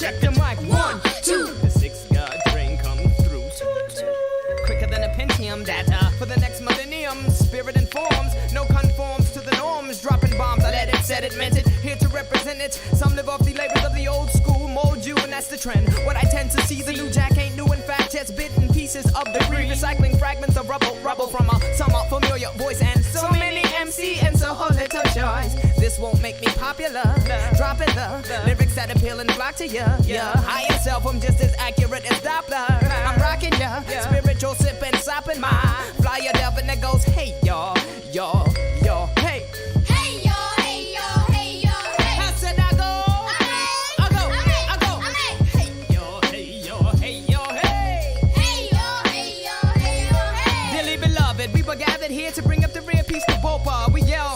check the mic. 1, 2. The 6 God train comes through. Quicker than a Pentium data for the next millennium. Spirit informs, no conforms to the norms. Dropping bombs, I let it, said it, meant it. Here to represent it. Some live off the labels of the old school, mold you, and that's the trend. What I tend to see, the new jack ain't new. In fact, just bitten pieces of the green. Recycling fragments of rubble from a somewhat familiar voice. And so many MC and so little choice. This won't make me popular. Dropping the lyrics that appeal and flock to ya. Higher self, I'm just as accurate as Doppler. I'm rocking ya. Spiritual sipping, sopping my flyer delp, and that goes, hey y'all, y'all, y'all, hey. Hey y'all, hey y'all, hey y'all, hey. I said I go. Hey y'all, hey y'all, hey y'all, hey. Hey y'all, hey y'all, hey y'all, hey. Dearly beloved, we were gathered here to bring up the rear piece to Bopa. We yell.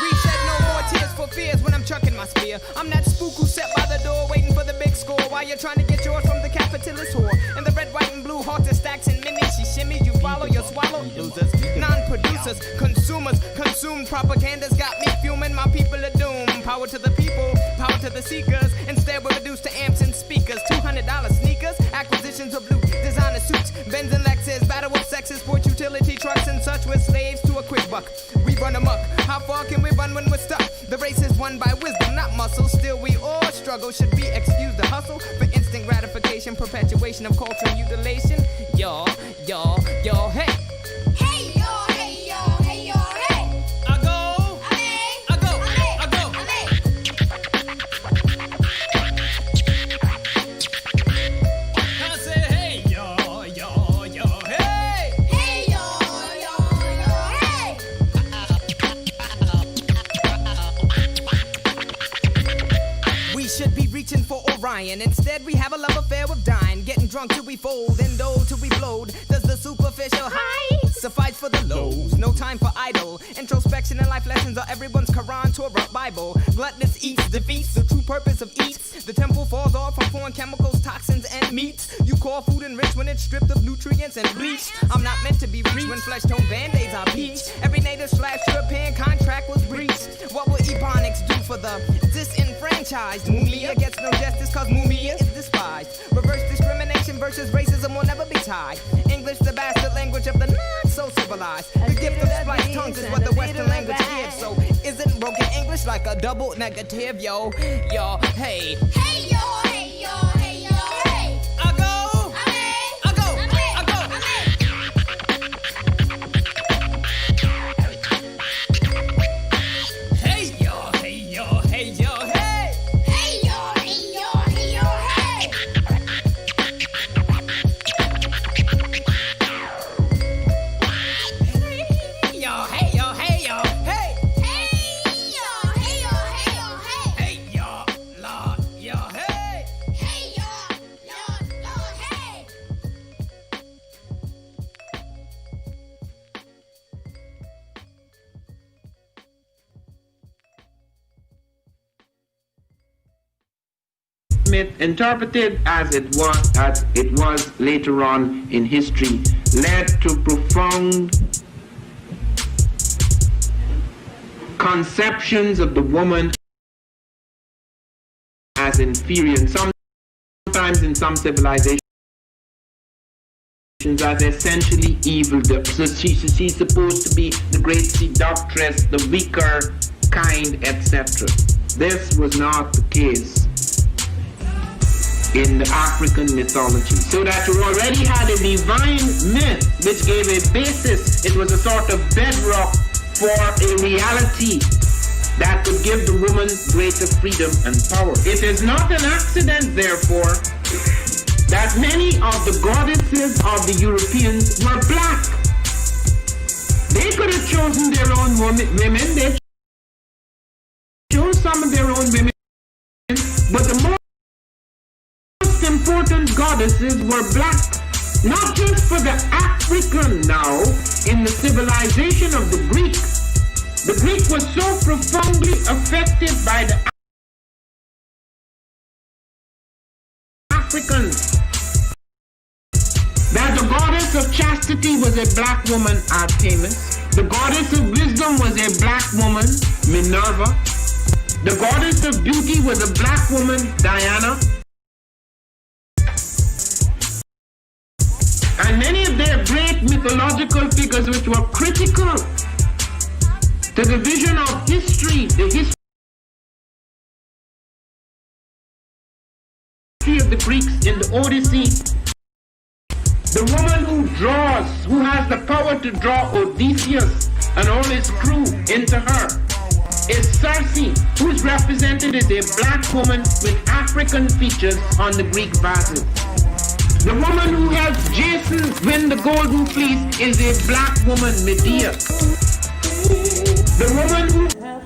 We shed no more tears for fears when I'm chucking my spear. I'm that spook who sat by the door waiting for the big score while you're trying to get yours from the capitalist whore. And the red, white, and blue hawks and stacks and minis. She shimmies, you follow, you swallow. Losers, non-producers, consumers, consumed propaganda's got me fuming. My people are doomed. Power to the people, power to the seekers. Instead we're reduced to amps and speakers. $200 sneakers, acquisitions of loot, designer suits, Benz and Lexus, battle of sexes, sport utility trucks and such. We're slaves to a quick buck. We run amok. How far can we run when we're stuck? The race is won by wisdom, not muscle. Still we all struggle. Should we excuse the hustle for instant gratification, perpetuation of cultural mutilation? Y'all, y'all, y'all, hey. Hey y'all, hey y'all, hey y'all, hey. I go. I go. I say hey y'all, y'all, y'all, hey. Hey y'all, y'all, y'all, hey. We should be reaching for Orion. Instead, we have a love affair with dying. Getting drunk till we fold and dole till we blowed. Does the superficial high suffice for the lows? No time for idle. Introspection and life lessons are everyone's Quran, Torah, Bible. Gluttonous eats, defeats the true purpose of eats. The temple falls off from foreign chemicals, toxins, and meats. You call food enriched when it's stripped of nutrients and bleach. I'm not meant to be reached when flesh-tone band-aids are peach. Every native/European contract was breached. What will Ebonics do for the disenfranchised? Mumia gets no justice cause Mumia is despised. Reverse discrimination versus racism will never be tied. English, the bastard language of the not-so-civilized. The gift of spliced tongues is what the Western language gives. So isn't broken English like a double negative? Yo, yo, hey. Hey y'all, hey y'all, hey y'all, hey. I go. I go. Hey y'all, hey y'all, hey y'all, hey. Hey y'all, hey y'all, hey y'all, hey. Hey y'all, hey y'all, hey y'all, hey. Hey y'all, hey y'all, hey y'all, hey. Hey y'all, Lord, y'all, hey. Hey y'all, y'all, hey. Myth, interpreted as it was later on in history, led to profound conceptions of the woman as inferior, and sometimes in some civilizations as essentially evil. So she's supposed to be the great seductress, the weaker kind, etc. This was not the case in the African mythology. So that you already had a divine myth which gave a basis. It was a sort of bedrock for a reality that could give the woman greater freedom and power. It is not an accident, therefore, that many of the goddesses of the Europeans were black. They could have chosen their own women. They chose some of their own women, but the most important goddesses were black. Not just for the African now, in the civilization of the Greeks. The Greek was so profoundly affected by the Africans that the goddess of chastity was a black woman, Artemis. The goddess of wisdom was a black woman, Minerva. The goddess of beauty was a black woman, Diana. And many of their great mythological figures which were critical to the vision of history, the history of the Greeks in the Odyssey. The woman who draws, who has the power to draw Odysseus and all his crew into her, is Circe, who is represented as a black woman with African features on the Greek vases. The woman who helps Jason win the Golden Fleece is a black woman, Medea. The woman who said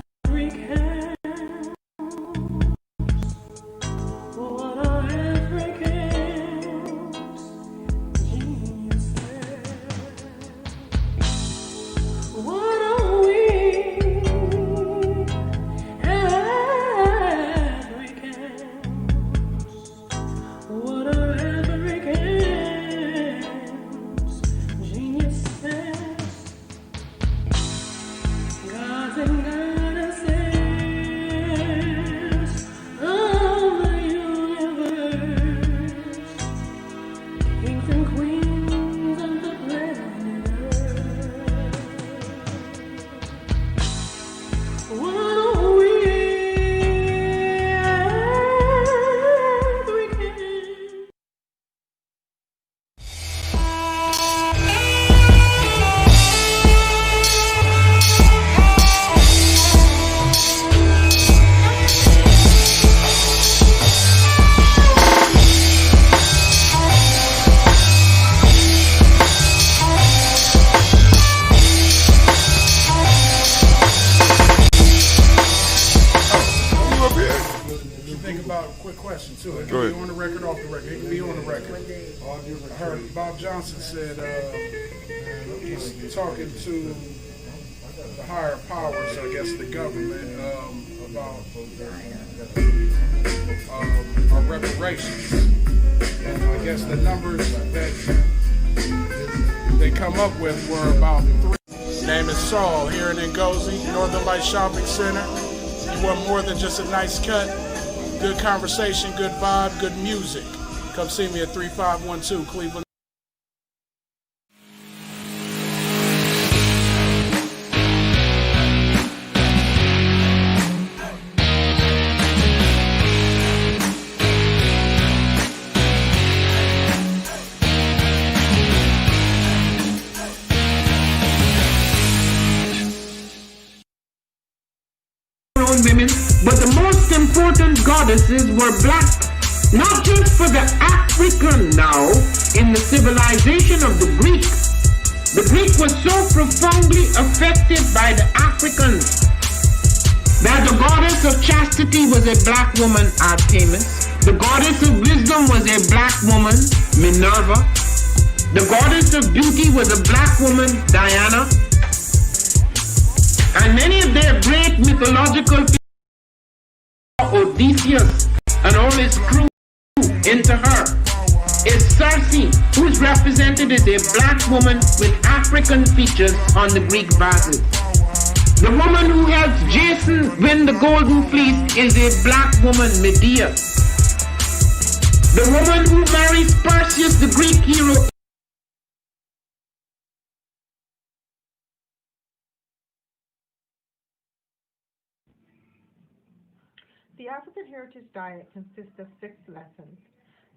he's talking to the higher powers, I guess the government, about our reparations. And I guess the numbers that they come up with were about 3. Name is Saul, here in Ngozi, Northern Light Shopping Center. You want more than just a nice cut? Good conversation, good vibe, good music. Come see me at 3512 Cleveland. Women, but the most important goddesses were black, not just for the African now in the civilization of the Greek. The Greek was so profoundly affected by the Africans that the goddess of chastity was a black woman, Artemis. The goddess of wisdom was a black woman, Minerva. The goddess of beauty was a black woman, Diana. And many of their great mythological figures, Odysseus and all his crew into her, is Circe, who is represented as a black woman with African features on the Greek vases. The woman who helps Jason win the Golden Fleece is a black woman, Medea. The woman who marries Perseus, the Greek hero, The African Heritage Diet consists of 6 lessons.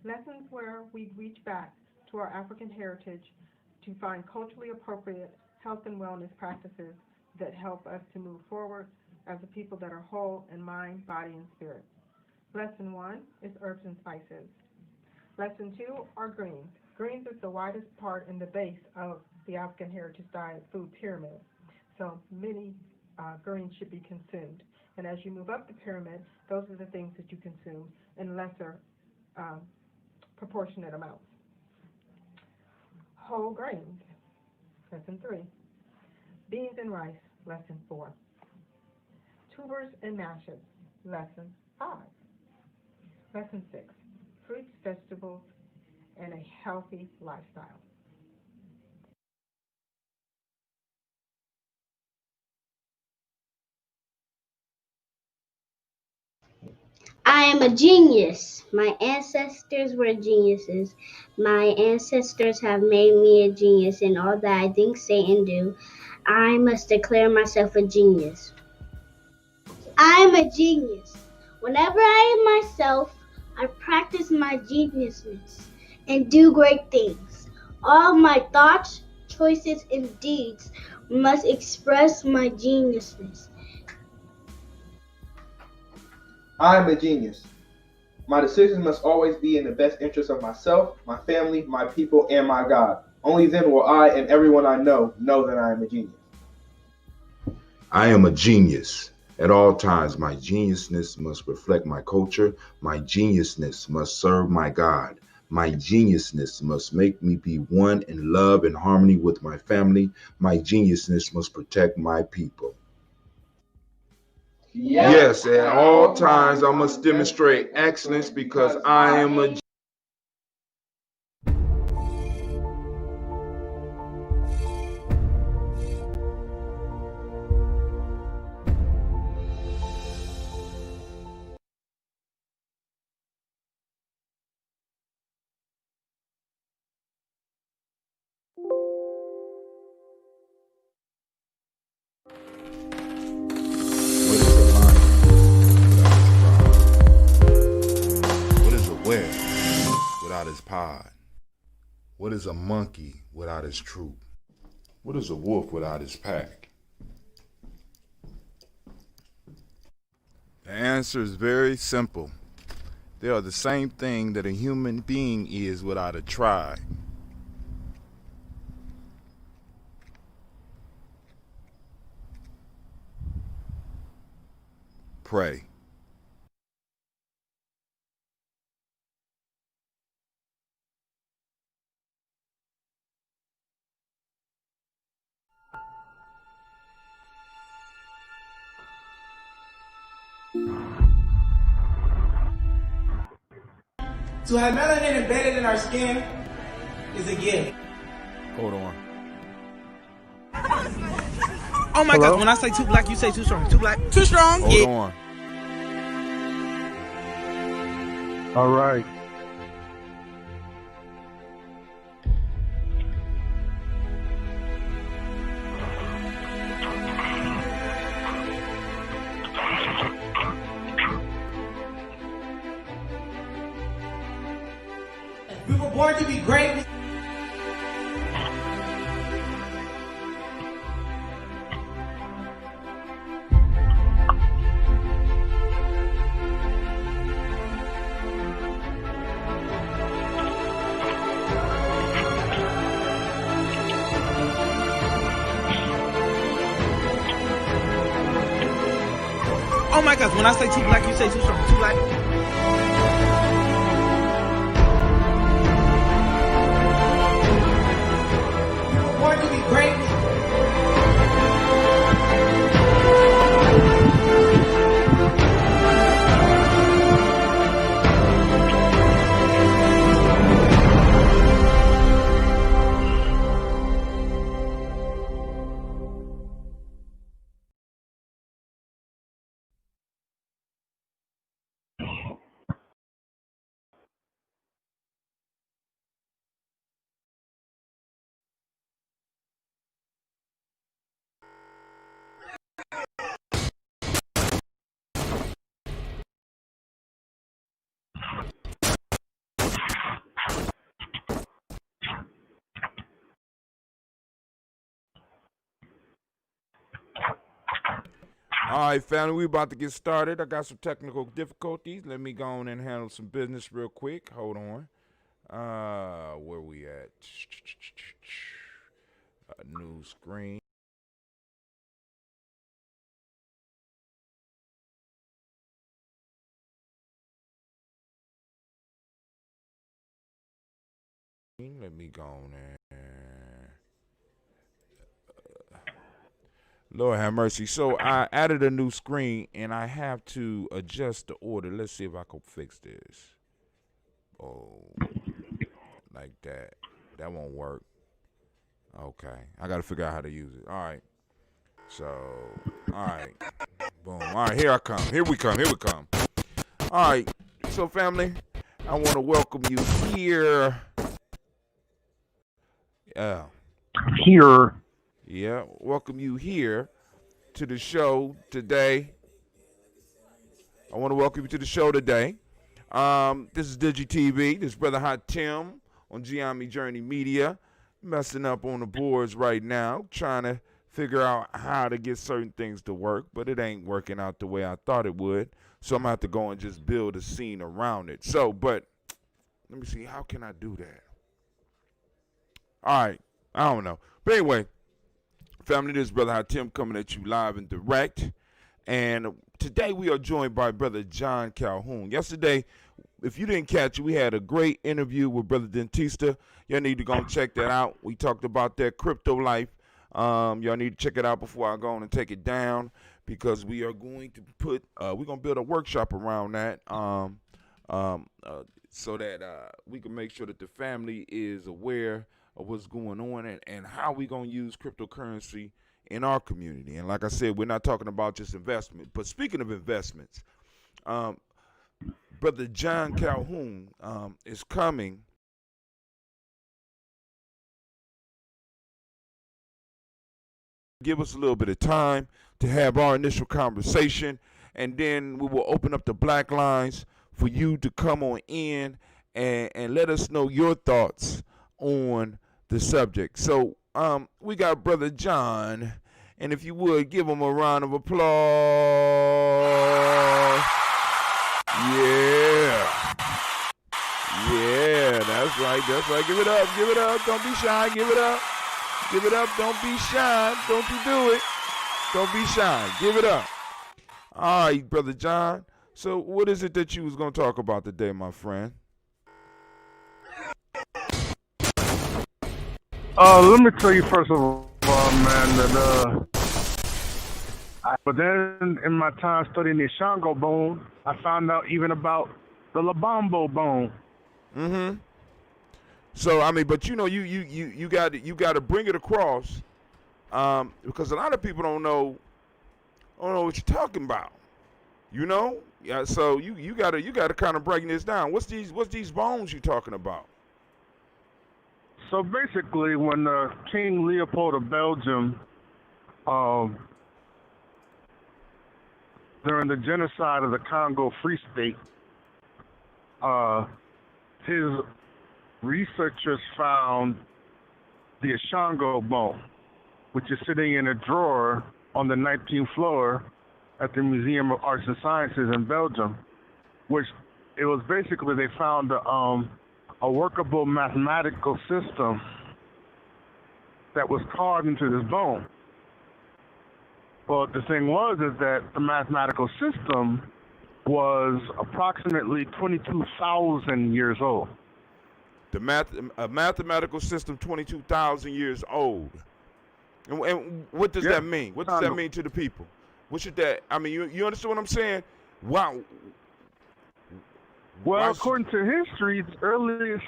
Lessons where we reach back to our African heritage to find culturally appropriate health and wellness practices that help us to move forward as a people that are whole in mind, body, and spirit. Lesson 1 is herbs and spices. Lesson 2 are greens. Greens is the widest part in the base of the African Heritage Diet food pyramid. So many greens should be consumed. And as you move up the pyramid, those are the things that you consume in lesser proportionate amounts. Whole grains, lesson 3. Beans and rice, lesson 4. Tubers and mashes, lesson 5. Lesson 6. Fruits, vegetables, and a healthy lifestyle. I am a genius. My ancestors were geniuses. My ancestors have made me a genius in all that I think, say, and do. I must declare myself a genius. I am a genius. Whenever I am myself, I practice my geniusness and do great things. All my thoughts, choices, and deeds must express my geniusness. I am a genius. My decisions must always be in the best interest of myself, my family, my people, and my God. Only then will I and everyone I know that I am a genius. I am a genius. At all times, my geniusness must reflect my culture. My geniusness must serve my God. My geniusness must make me be one in love and harmony with my family. My geniusness must protect my people. Yes, at all times I must demonstrate excellence because I am a What is a whale without his pod? What is a monkey without his troop? What is a wolf without his pack? The answer is very simple. They are the same thing that a human being is without a tribe. Pray. To have melanin embedded in our skin is a gift. Hold on. Oh my God, when I say too black, you say too strong. Too black, too strong. Hold on. All right. We were born to be great. Oh my God, when I say too black, you say too strong. Too black. Born to be great. All right, family, we about to get started. I got some technical difficulties. Let me go on and handle some business real quick. Hold on. Where we at? New screen. Let me go on and Lord have mercy. So I added a new screen and I have to adjust the order. Let's see if I can fix this. Oh, like that. That won't work. Okay. I got to figure out how to use it. All right. So, all right. Boom. All right, here I come. Here we come. All All right, so family, I want to welcome you here. Yeah, welcome you here to the show today. I want to welcome you to the show today. This is DiGyeTV. This is Brother Hot Tim on Gye-Nyame Journey Media. Messing up on the boards right now, trying to figure out how to get certain things to work, but it ain't working out the way I thought it would. So I'm going to have to go and just build a scene around it. So, but let me see, how can I do that? All right, I don't know. But anyway, family, this is Brother Hot Tim coming at you live and direct. And today we are joined by Brother John Calhoun. Yesterday, if you didn't catch it, we had a great interview with Brother Dentista. Y'all need to go and check that out. We talked about their crypto life. Y'all need to check it out before I go on and take it down, because we are going to put, we're going to build a workshop around that so that we can make sure that the family is aware of what's going on and how we're going to use cryptocurrency in our community. And like I said, we're not talking about just investment, but speaking of investments, Brother John Calhoun is coming. Give us a little bit of time to have our initial conversation, and then we will open up the black lines for you to come on in and let us know your thoughts on the subject. So we got Brother John, and if you would give him a round of applause. Yeah, that's right. Give it up, don't be shy, give it up, don't be shy, don't you do it, don't be shy, give it up. All right, Brother John, so what is it that you was going to talk about today, my friend? Let me tell you first of all, man, that but then in my time studying the Shango bone, I found out even about the Labambo bone. Mm-hmm. So I mean, but you know, you got to bring it across, because a lot of people don't know what you're talking about. You know, yeah. So you gotta kind of break this down. What's these bones you talking about? So basically, when King Leopold of Belgium, during the genocide of the Congo Free State, his researchers found the Ashango bone, which is sitting in a drawer on the 19th floor at the Museum of Arts and Sciences in Belgium, which it was basically they found a workable mathematical system that was carved into this bone. But the thing is that the mathematical system was approximately 22,000 years old. A mathematical system 22,000 years old. And what does that mean? What does that mean to the people? What should that, I mean, you understand what I'm saying? Wow. Well, according to history, the earliest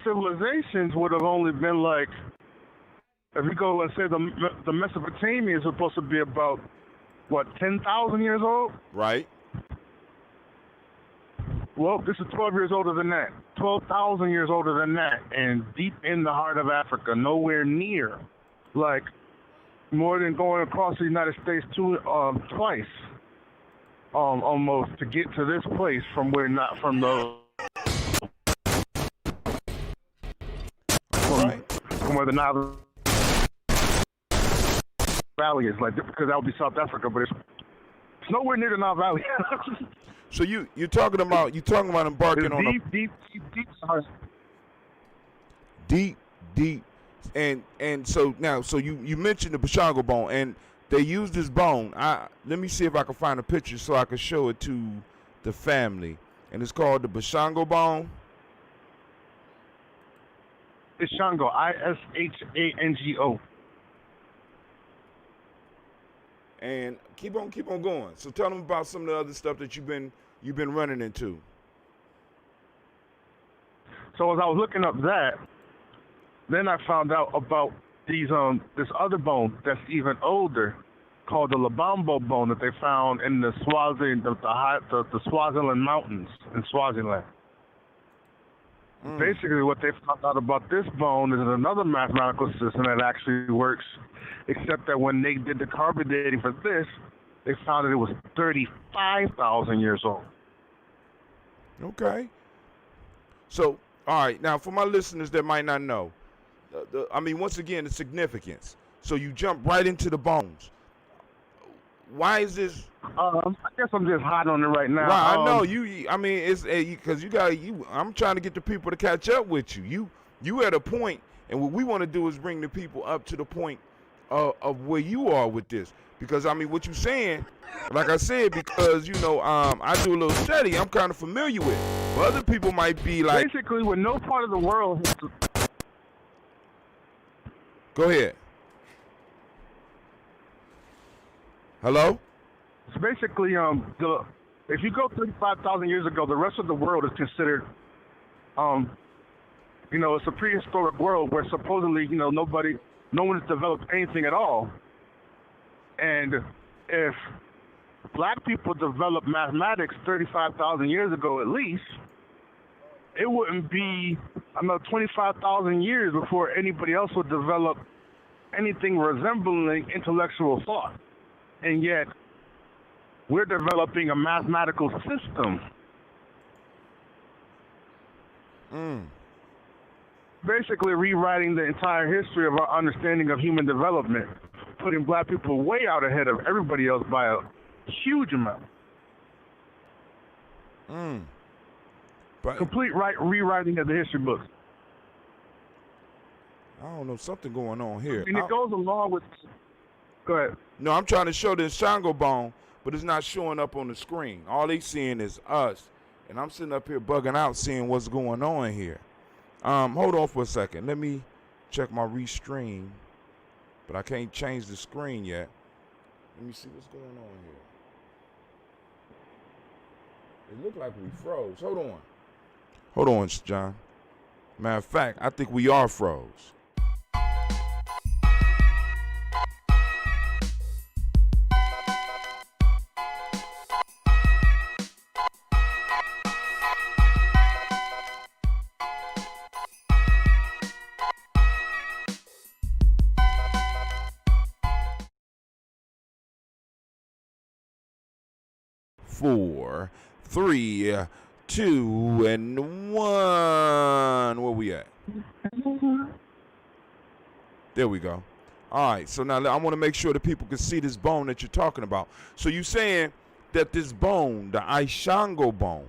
civilizations would have only been like, if you go and say the Mesopotamia is supposed to be about, what, 10,000 years old? Right. Well, this is 12 years older than that. 12,000 years older than that, and deep in the heart of Africa, nowhere near. Like, more than going across the United States twice. Almost to get to this place from where from where the Nile Valley is, like, because that would be South Africa, but it's nowhere near the Nile Valley. So you're talking about embarking it's on deep, and so now you mentioned the Bashango bone, and they used this bone. Let me see if I can find a picture so I can show it to the family. And it's called the Bashango bone. It's Shango, Ishango. And keep on going. So tell them about some of the other stuff that you've been running into. So as I was looking up that, then I found out about these this other bone that's even older, called the Lubombo bone that they found in the Swaziland mountains in Swaziland. Basically, what they found out about this bone is another mathematical system that actually works, except that when they did the carbon dating for this, they found that it was 35,000 years old. Okay. So, all right, now for my listeners that might not know, once again, the significance. So you jump right into the bones. Why is this? I guess I'm just hot on it right now. Right, I know you. I mean, it's because you got you. I'm trying to get the people to catch up with you. You at a point, and what we want to do is bring the people up to the point of where you are with this. Because I mean, what you're saying, like I said, because I do a little study. I'm kind of familiar with it. But other people might be like, basically, when no part of the world. Go ahead. Hello? It's basically, if you go 35,000 years ago, the rest of the world is considered, it's a prehistoric world where supposedly, no one has developed anything at all. And if black people developed mathematics 35,000 years ago at least, it wouldn't be another 25,000 years before anybody else would develop anything resembling intellectual thought. And yet, we're developing a mathematical system. Basically rewriting the entire history of our understanding of human development, putting black people way out ahead of everybody else by a huge amount. But complete rewriting of the history books. I don't know, something going on here. And it goes along with... Go ahead. No, I'm trying to show the Shango bone, but it's not showing up on the screen. All they seeing is us. And I'm sitting up here bugging out seeing what's going on here. Hold on for a second. Let me check my restream. But I can't change the screen yet. Let me see what's going on here. It looked like we froze. Hold on. Hold on, John. Matter of fact, I think we are froze. Four, 3, 2, and 1. Where we at? There we go. All right, so now I want to make sure that people can see this bone that you're talking about. So you're saying that this bone, the Ishango bone,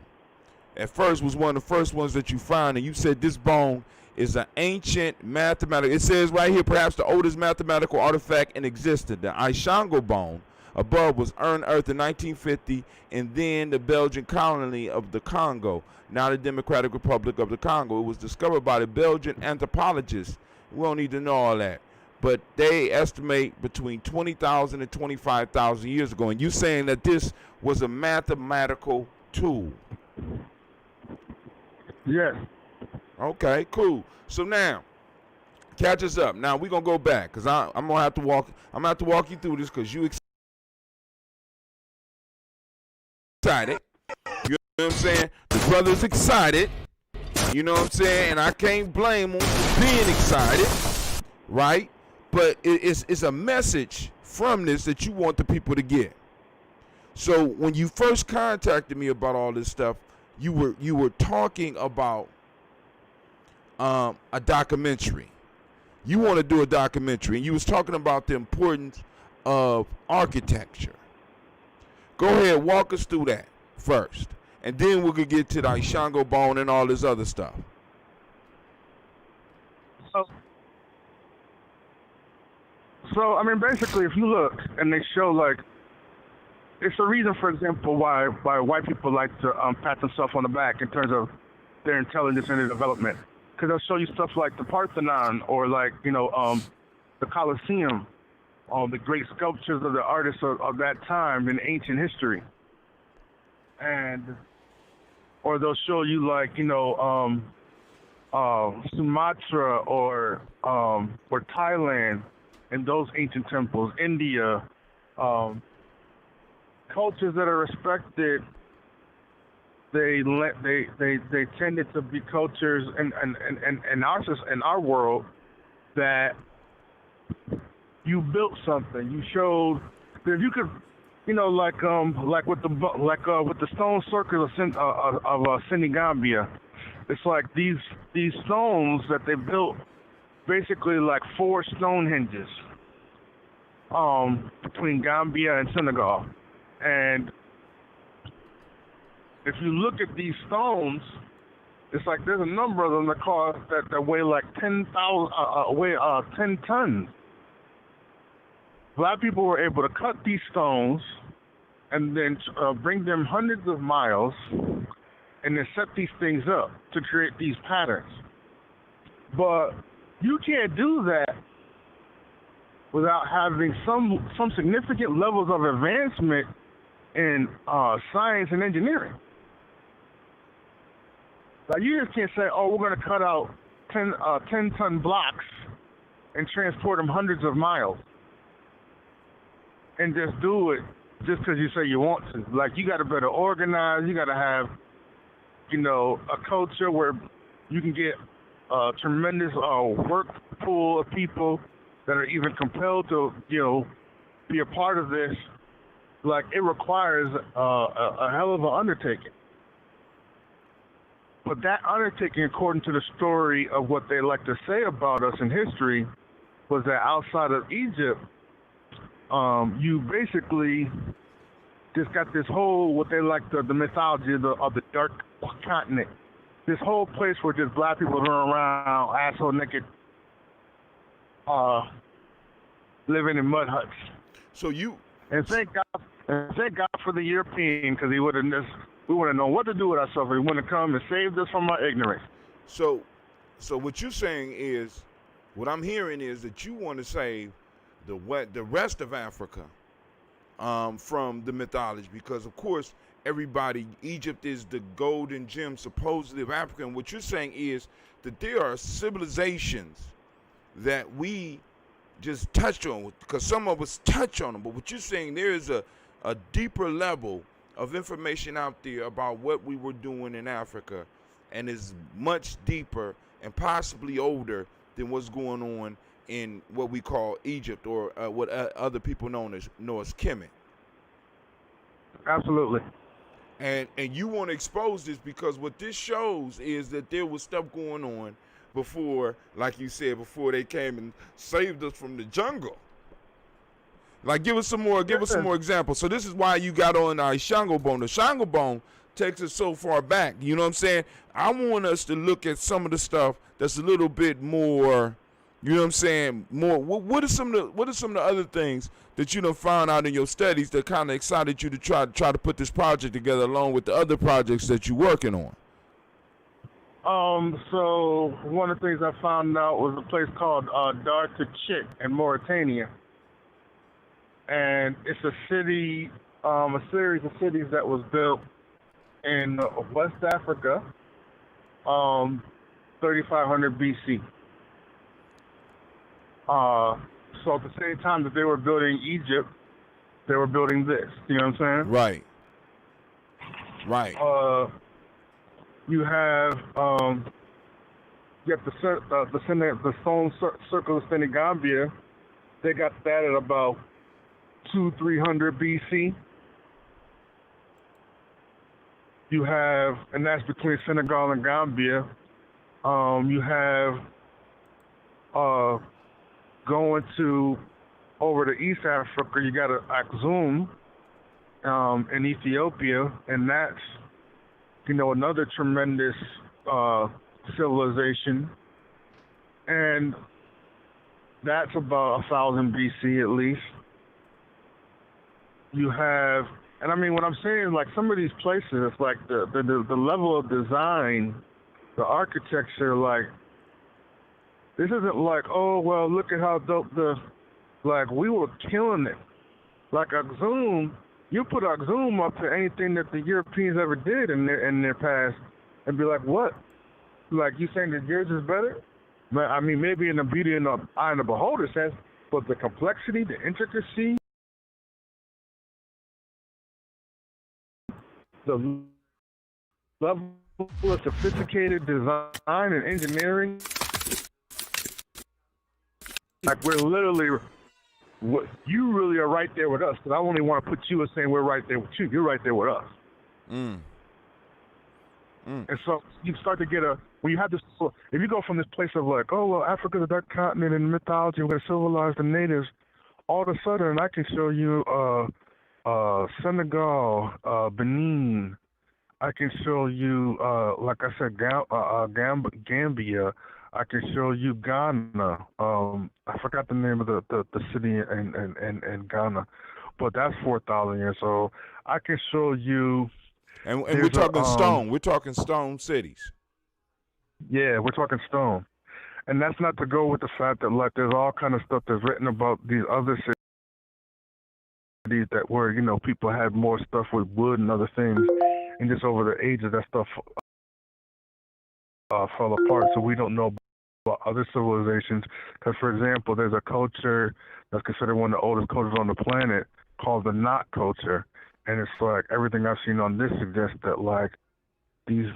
at first was one of the first ones that you found, and you said this bone is an ancient mathematical, it says right here, perhaps the oldest mathematical artifact in existence. The Ishango bone above was unearthed in 1950, and then the Belgian colony of the Congo, now the Democratic Republic of the Congo. It was discovered by the Belgian anthropologists. We don't need to know all that, but they estimate between 20,000 and 25,000 years ago. And you saying that this was a mathematical tool? Yes. Okay, cool. So now, catch us up. Now we're gonna go back because I'm gonna have to walk. I'm gonna have to walk you through this because you excited. You know what I'm saying? The brother's excited. You know what I'm saying? And I can't blame him for being excited, right? But it's a message from this that you want the people to get. So when you first contacted me about all this stuff, you were talking about a documentary. You want to do a documentary, and you was talking about the importance of architecture. Go ahead, walk us through that first, and then we could get to the Ishango bone and all this other stuff. So I mean, basically, if you look and they show, like, it's the reason, for example, why white people like to pat themselves on the back in terms of their intelligence and their development, because they'll show you stuff like the Parthenon or like the Colosseum, the great sculptures of the artists of that time in ancient history, or they'll show you like Sumatra or Thailand and those ancient temples, India, cultures that are respected, they tended to be cultures in our world that you built something. You showed that if you could, like with the stone circle of Senegambia, it's like these stones that they built, basically like 4 Stonehenges, between Gambia and Senegal. And if you look at these stones, it's like there's a number of them that weigh like 10 tons. Black people were able to cut these stones and then bring them hundreds of miles and then set these things up to create these patterns. But you can't do that without having some significant levels of advancement in science and engineering. Like, you just can't say, oh, we're going to cut out 10-ton blocks and transport them hundreds of miles and just do it just because you say you want to. Like, you got to better organize. You got to have, a culture where you can get a tremendous work pool of people that are even compelled to, be a part of this. Like, it requires a hell of an undertaking. But that undertaking, according to the story of what they like to say about us in history, was that outside of Egypt, you basically just got this whole, what they like the mythology of the dark continent. This whole place where just black people run around, asshole naked, living in mud huts. So you... And thank God for the European, because we wouldn't know what to do with ourselves. He wouldn't come and saved us from our ignorance. So what you're saying is, what I'm hearing is that you want to save the rest of Africa from the mythology, because of course Egypt is the golden gem supposedly of Africa. And what you're saying is that there are civilizations that we just touch on, because some of us touch on them. But what you're saying, there is a deeper level of information out there about what we were doing in Africa, and is much deeper and possibly older than what's going on in what we call Egypt, or what other people know as Kemet. Absolutely. And you want to expose this because what this shows is that there was stuff going on before, like you said, before they came and saved us from the jungle. Like, give us some more examples. So this is why you got on our Shango bone. The Shango bone takes us so far back. You know what I'm saying? I want us to look at some of the stuff that's a little bit more, you know what I'm saying, more. What are some of the other things that you done found out in your studies that kind of excited you to try to put this project together along with the other projects that you're working on? So one of the things I found out was a place called Dar Tachit in Mauritania. And it's a city, a series of cities that was built in West Africa, 3500 BC. So at the same time that they were building Egypt, they were building this. You know what I'm saying? Right. Right. You have the stone circle of Senegambia. They got that at about 200-300 BC. You have, and that's between Senegal and Gambia. You have going to over to East Africa. You got Aksum in Ethiopia, and that's another tremendous civilization, and that's about 1000 BC at least. You have, and I mean, what I'm saying, like, some of these places, it's like the level of design, the architecture, like, this isn't like, oh, well, look at how dope we were killing it. Like Aksum, you put Aksum up to anything that the Europeans ever did in their past, and be like, what? Like, you saying that yours is better? I mean, maybe in the beauty and the eye of the beholder sense, but the complexity, the intricacy, the level of sophisticated design and engineering, like we're literally, you really are right there with us. Because I only want to put you as saying we're right there with you. You're right there with us. And so you start to get when you have this, if you go from this place of like, oh, well, Africa's a dark continent in mythology, we're going to civilize the natives, all of a sudden I can show you Senegal, Benin. I can show you, like I said, Gambia. I can show you Ghana. I forgot the name of the city in Ghana, but that's 4,000 years old. I can show you. And we're talking stone. We're talking stone cities. Yeah, we're talking stone. And that's not to go with the fact that, like, there's all kind of stuff that's written about these other cities that where, you know, people had more stuff with wood and other things. And just over the ages, that stuff fell apart. So we don't know about other civilizations. Because, for example, there's a culture that's considered one of the oldest cultures on the planet called the Knot culture. And it's like everything I've seen on this suggests that like these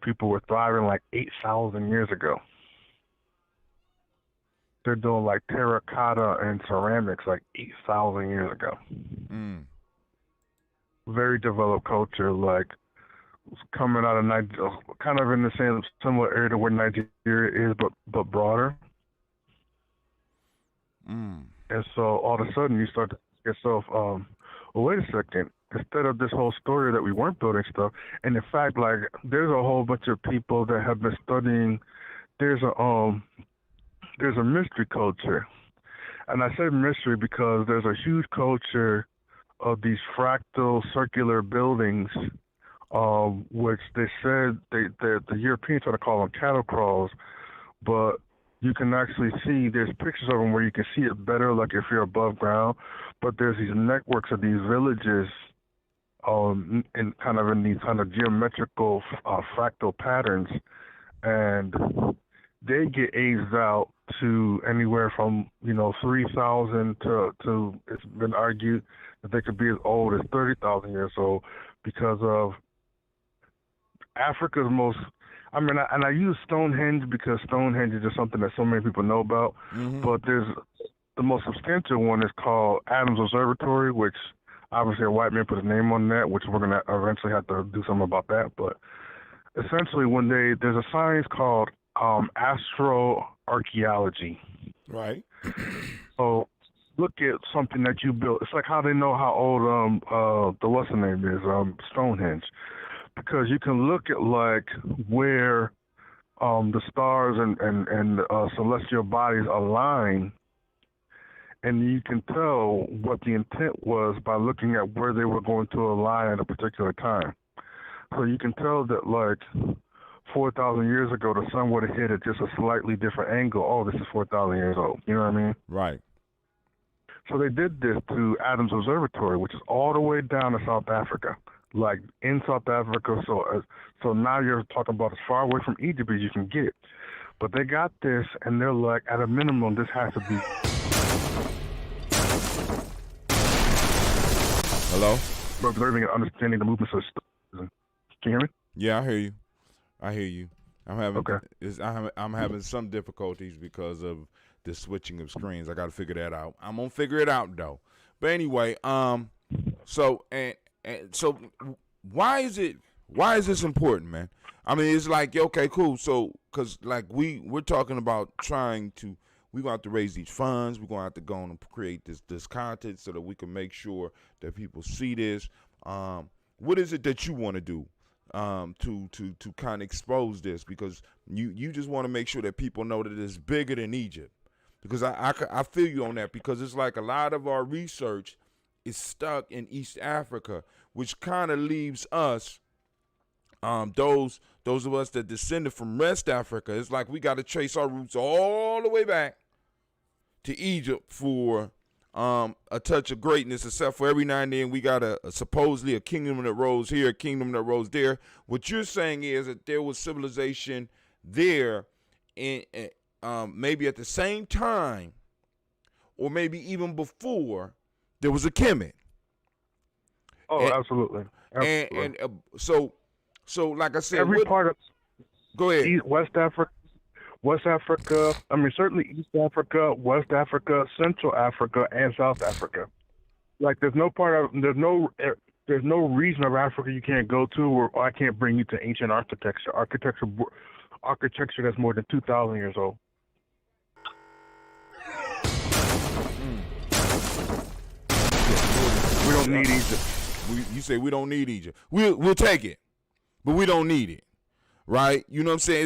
people were thriving like 8,000 years ago. They're doing like terracotta and ceramics like 8,000 years ago. Very developed culture, like coming out of Nigeria, kind of in the same similar area to where Nigeria is, but broader. And so all of a sudden you start to ask yourself, well, wait a second. Instead of this whole story that we weren't building stuff, and in fact, like there's a whole bunch of people that have been studying. There's a mystery culture, and I say mystery because there's a huge culture of these fractal circular buildings, which they said the Europeans try to call them cattle crawls, but you can actually see, there's pictures of them where you can see it better, like if you're above ground, but there's these networks of these villages in these kind of geometrical fractal patterns, and they get aged out to anywhere from 3,000 to it's been argued that they could be as old as 30,000 years old because of Africa's most. I mean, I use Stonehenge because Stonehenge is just something that so many people know about, but there's the most substantial one is called Adams Observatory, which obviously a white man put his name on that, which we're going to eventually have to do something about that. But essentially, there's a science called astroarchaeology. Right. So look at something that you built. It's like how they know how old the what's the name is, Stonehenge. Because you can look at like where the stars and celestial bodies align, and you can tell what the intent was by looking at where they were going to align at a particular time. So you can tell that like 4,000 years ago, the sun would have hit at just a slightly different angle. Oh, this is 4,000 years old. You know what I mean? Right. So they did this to Adams Observatory, which is all the way down to South Africa. Like in South Africa, so now you're talking about as far away from Egypt as you can get. But they got this, and they're like, at a minimum, this has to be. Hello? Observing and understanding the movements of stars. Can you hear me? Yeah, I hear you. I'm having some difficulties because of the switching of screens. I got to figure that out. I'm gonna figure it out though. But anyway, so why is this important, man? I mean, it's like, okay, cool. So, cause like we're talking about we're going to have to raise these funds. We're going to have to go on and create this content so that we can make sure that people see this. What is it that you want to do to kind of expose this? Because you just want to make sure that people know that it's bigger than Egypt. Because I feel you on that, because it's like a lot of our research is stuck in East Africa, which kind of leaves us, those of us that descended from West Africa, it's like we got to trace our roots all the way back to Egypt for a touch of greatness, except for every now and then we got supposedly a kingdom that rose here, a kingdom that rose there. What you're saying is that there was civilization there in maybe at the same time, or maybe even before, there was a Kemet. Oh, absolutely. And so like I said, every part of go ahead. West Africa. I mean, certainly East Africa, West Africa, Central Africa, and South Africa. Like, there's no region of Africa you can't go to, or I can't bring you to ancient architecture that's more than 2,000 years old. We don't need Egypt. You say we don't need Egypt. We'll take it, but we don't need it, right? You know what I'm saying?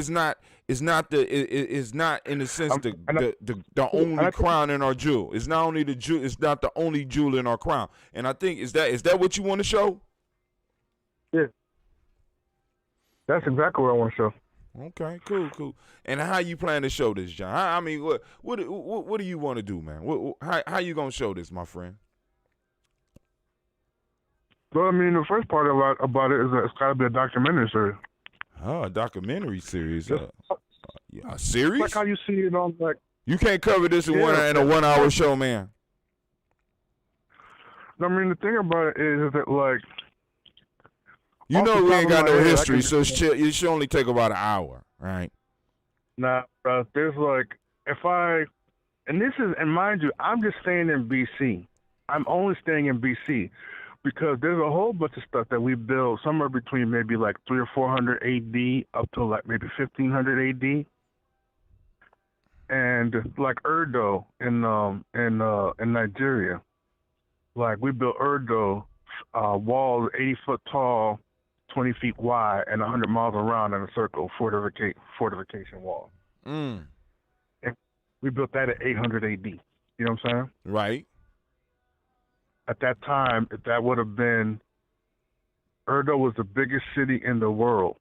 It's not in the sense the only crown in our jewel. It's not only the jewel. It's not the only jewel in our crown. And I think is that what you want to show? Yeah, that's exactly what I want to show. Okay, cool. And how you plan to show this, John? I mean, what do you want to do, man? How you gonna show this, my friend? Well, I mean, the first part about it is that it's got to be a documentary series. Oh, a documentary series. A series? Like how you see it on, like. You can't cover this in a 1 hour show, man. I mean, the thing about it is that, like. You know we ain't got no history, so it should only take about an hour, right? Nah, there's like, and mind you, I'm just staying in BC. I'm only staying in BC because there's a whole bunch of stuff that we built somewhere between maybe like 300 or 400 AD up to like maybe 1500 AD. And like Urdo in Nigeria, like we built Urdo walls 80 foot tall, 20 feet wide, and 100 miles around in a circle fortification wall. And we built that at 800 AD. You know what I'm saying? Right. At that time, that would have been, Urdo was the biggest city in the world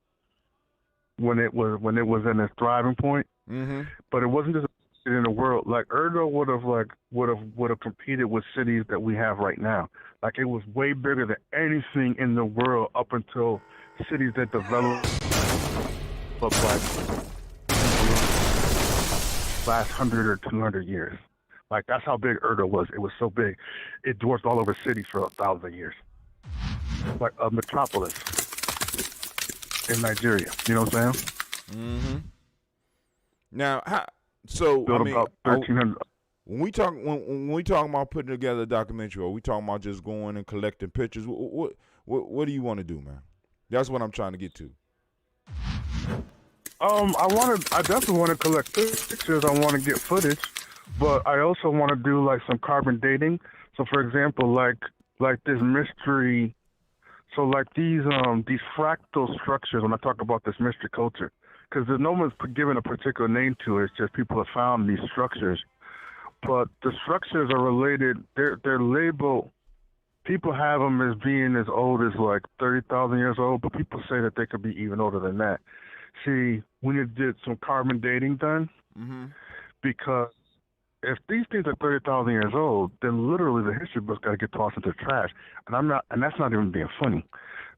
when it was in its thriving point. Mm-hmm. But it wasn't just a city in the world. Like Urdo would have competed with cities that we have right now. Like it was way bigger than anything in the world up until cities that developed like last 100 or 200 years. Like that's how big Urdo was. It was so big, it dwarfed all over cities for 1,000 years. Like a metropolis in Nigeria. You know what I'm saying? Mm-hmm. Now, built about 1,300. When we talk about putting together a documentary, or we talking about just going and collecting pictures, what do you want to do, man? That's what I'm trying to get to. I definitely want to collect pictures. I want to get footage, but I also want to do like some carbon dating. So, for example, like this mystery. So, like these fractal structures. When I talk about this mystery culture, because no one's given a particular name to it. It's just people have found these structures. But the structures are related. They're labeled. People have them as being as old as like 30,000 years old, but people say that they could be even older than that. See, we did some carbon dating done, because if these things are 30,000 years old, then literally the history book's got to get tossed into the trash. And that's not even being funny,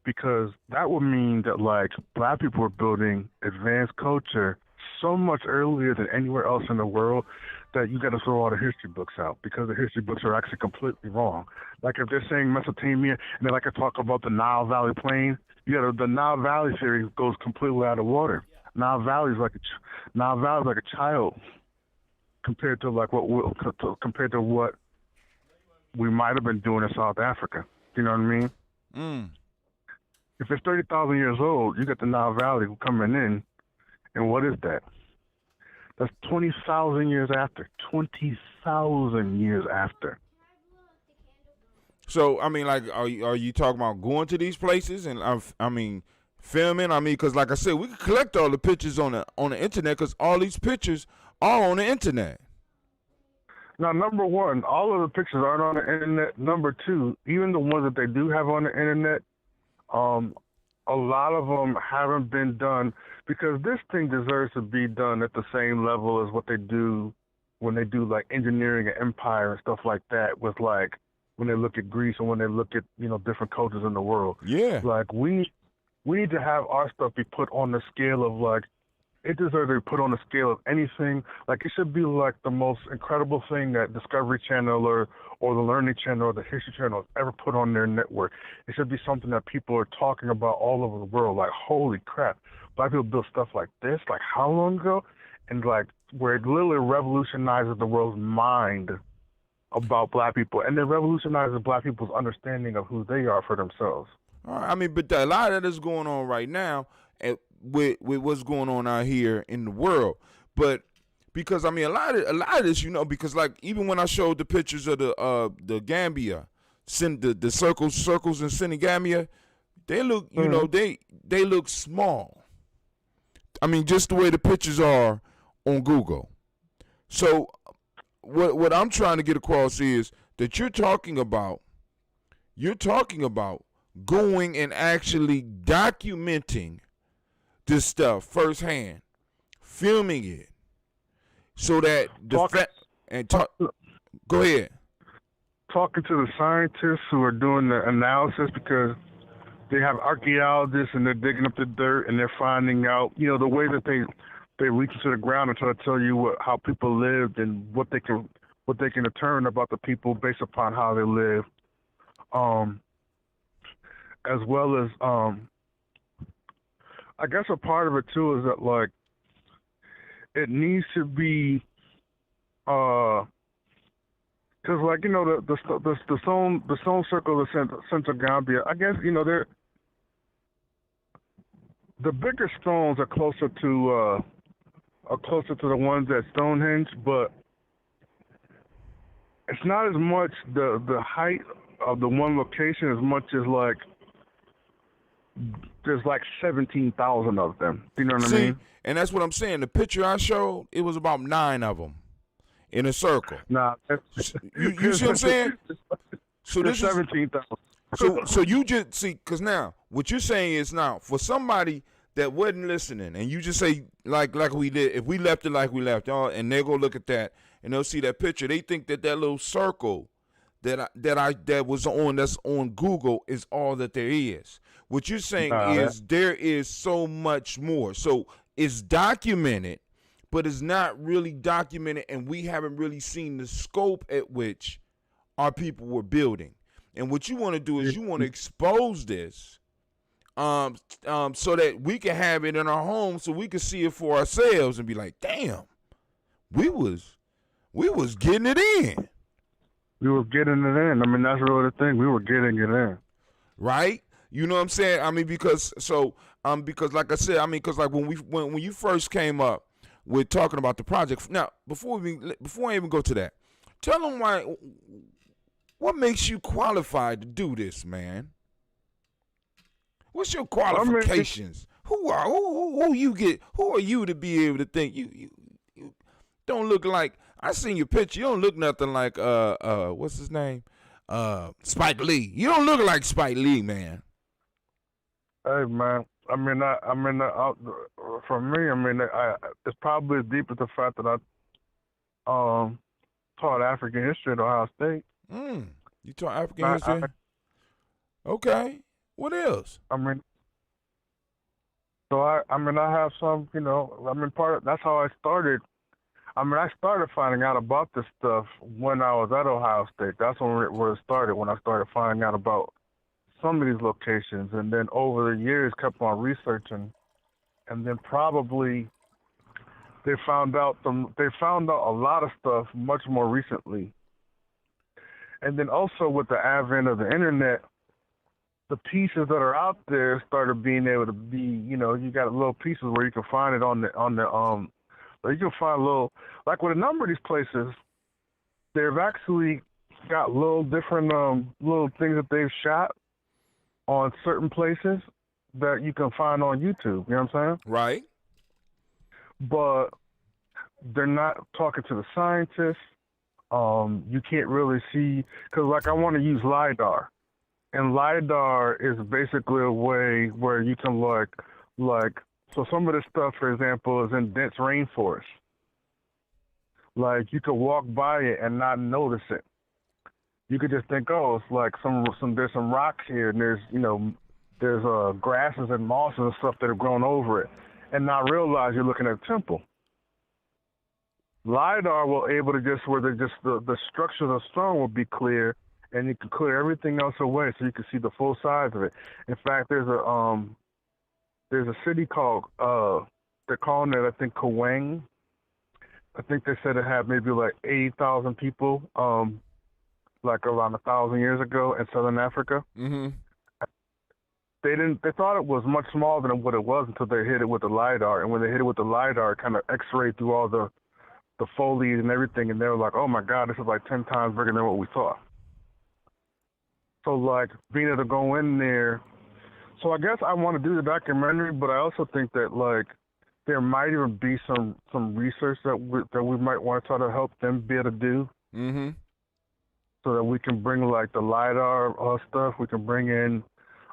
because that would mean that like black people were building advanced culture so much earlier than anywhere else in the world that you got to throw all the history books out, because the history books are actually completely wrong. Like if they're saying Mesopotamia and they like to talk about the Nile Valley Plain, the Nile Valley theory goes completely out of water. Nile Valley is like a child compared to what we might have been doing in South Africa. You know what I mean? If it's 30,000 years old, you got the Nile Valley coming in, and what is that? That's 20,000 years after. 20,000 years after. So, I mean, like, are you talking about going to these places and filming? I mean, because like I said, we can collect all the pictures on the internet, because all these pictures are on the internet. Now, number one, all of the pictures aren't on the internet. Number two, even the ones that they do have on the internet, a lot of them haven't been done, because this thing deserves to be done at the same level as what they do when they do like engineering and empire and stuff like that, with like when they look at Greece and when they look at, different cultures in the world. Yeah. Like we need to have our stuff be put on the scale of like it deserves to be put on the scale of anything. Like, it should be like the most incredible thing that Discovery Channel or the Learning Channel or the History Channel has ever put on their network. It should be something that people are talking about all over the world. Like, holy crap, Black people built stuff like this, like how long ago? And like, where it literally revolutionizes the world's mind about Black people, and then revolutionizes Black people's understanding of who they are for themselves. All right, I mean, but a lot of that is going on right now with what's going on out here in the world. But because I mean, a lot of this, you know, because like even when I showed the pictures of the Gambia, the circles in Senegambia, they look, you know, they look small. I mean, just the way the pictures are on Google. So what I'm trying to get across is that you're talking about going and actually documenting this stuff firsthand, filming it, so that go ahead. Talking to the scientists who are doing the analysis, because they have archaeologists and they're digging up the dirt and they're finding out, you know, the way that they reach into the ground and try to tell you how people lived and what they can determine about the people based upon how they live, as well as I guess a part of it too is that like it needs to be because like, you know, the stone circle of Central Gambia, I guess, you know, the bigger stones are closer to the ones at Stonehenge, but it's not as much the height of the one location as much as like there's like 17,000 of them. You know what I mean? And that's what I'm saying. The picture I showed, it was about 9 of them in a circle. Nah, you see what I'm saying? So this 17,000. So you just see, because now what you're saying is, now for somebody that wasn't listening, and you just say like we did, if we left it like we left, and they go look at that and they'll see that picture, they think that little circle that's on Google is all that there is. What you're saying is there is so much more. So it's documented, but it's not really documented, and we haven't really seen the scope at which our people were building. And what you want to do is you want to expose this so that we can have it in our home, so we can see it for ourselves and be like, damn, we was getting it in. We were getting it in. I mean, that's really the thing. We were getting it in. Right? You know what I'm saying? I mean, because like I said, I mean, because like when you first came up with talking about the project. Now, before I even go to that, tell them what makes you qualified to do this, man? What's your qualifications? Who are you to be able to think you don't look like? I seen your picture. You don't look nothing like what's his name? Spike Lee. You don't look like Spike Lee, man. Hey, man. For me, I mean, it's probably as deep as the fact that I taught African history at Ohio State. You taught African history? Okay. What else? I mean, so I have some, you know, I mean, that's how I started. I mean, I started finding out about this stuff when I was at Ohio State. That's where it started, when I started finding out about some of these locations. And then over the years, kept on researching. And then probably they found out a lot of stuff much more recently. And then also with the advent of the internet, the pieces that are out there started being able to be, you know, you got little pieces where you can find it on the you can find little, like with a number of these places, they've actually got little different little things that they've shot on certain places that you can find on YouTube. You know what I'm saying? Right. But they're not talking to the scientists. You can't really see, because like I want to use LiDAR. And LiDAR is basically a way where you can so some of this stuff, for example, is in dense rainforest. Like you could walk by it and not notice it. You could just think, oh, it's like there's some rocks here, and there's grasses and mosses and stuff that have grown over it. and not realize you're looking at a temple. LiDAR will able to just where the structure of the stone will be clear, and you can clear everything else away, so you can see the full size of it. In fact, there's a city called they're calling it, I think, Calhoun. I think they said it had maybe like 80,000 people, like around 1,000 years ago in southern Africa. Mm-hmm. They thought it was much smaller than what it was until they hit it with the LiDAR, and when they hit it with the LiDAR, it kind of X-rayed through all the foliage and everything, and they were like, oh my God, this is like 10 times bigger than what we thought. So like being able to go in there, so I guess I want to do the documentary, but I also think that like there might even be some research that we might want to try to help them be able to do, so that we can bring like the LiDAR stuff. We can bring in.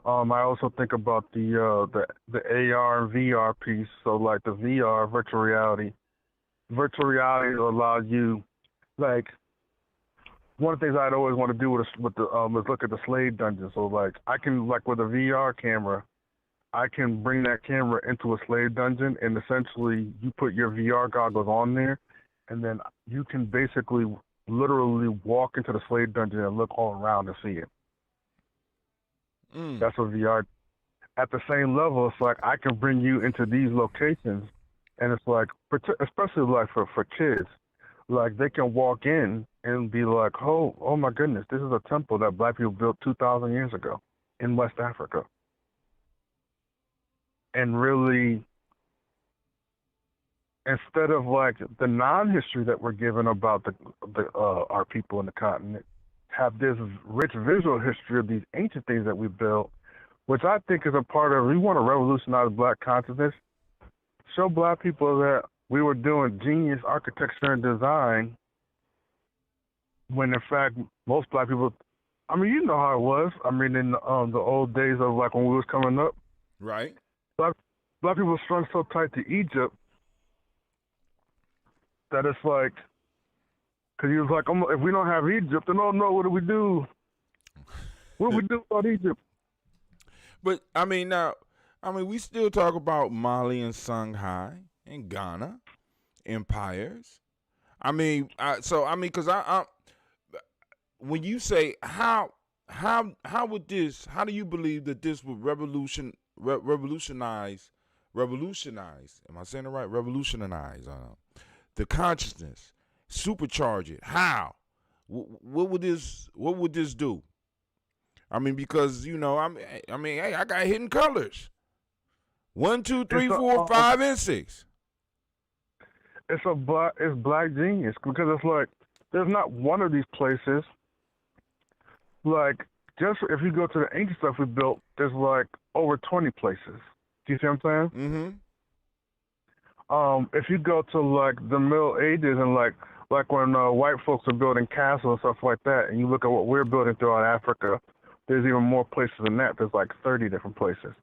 I also think about the AR and VR piece. So like the VR, virtual reality. Virtual reality will allow you, like, one of the things I'd always want to do is look at the slave dungeon. So like I can, like with a VR camera, I can bring that camera into a slave dungeon, and essentially you put your VR goggles on there, and then you can basically literally walk into the slave dungeon and look all around and see it. That's what VR. At the same level, it's like I can bring you into these locations, and it's like, especially like for kids, like they can walk in and be like, oh my goodness, this is a temple that black people built 2,000 years ago in West Africa. And really, instead of like the non-history that we're given about our people in the continent, have this rich visual history of these ancient things that we built, which I think is a part of, we want to revolutionize black consciousness, show black people that we were doing genius architecture and design, when in fact most black people, I mean, you know how it was. I mean, in the old days of like when we was coming up, right? Black people strung so tight to Egypt that it's like, because he was like, if we don't have Egypt, then oh no, what do we do? What do we do about Egypt? But I mean, we still talk about Mali and Songhai and Ghana empires. I mean, because I when you say how would this? How do you believe that this would revolutionize? Am I saying it right? Revolutionize the consciousness, supercharge it. How? What would this do? I mean, because hey, I got hidden colors. 1, 2, 3, 4, 5, and 6. It's black genius, because it's like there's not one of these places. Like, just if you go to the ancient stuff we built, there's like over 20 places. Do you see what I'm saying? If you go to like the Middle Ages and like when white folks are building castles and stuff like that, and you look at what we're building throughout Africa, there's even more places than that. There's like 30 different places.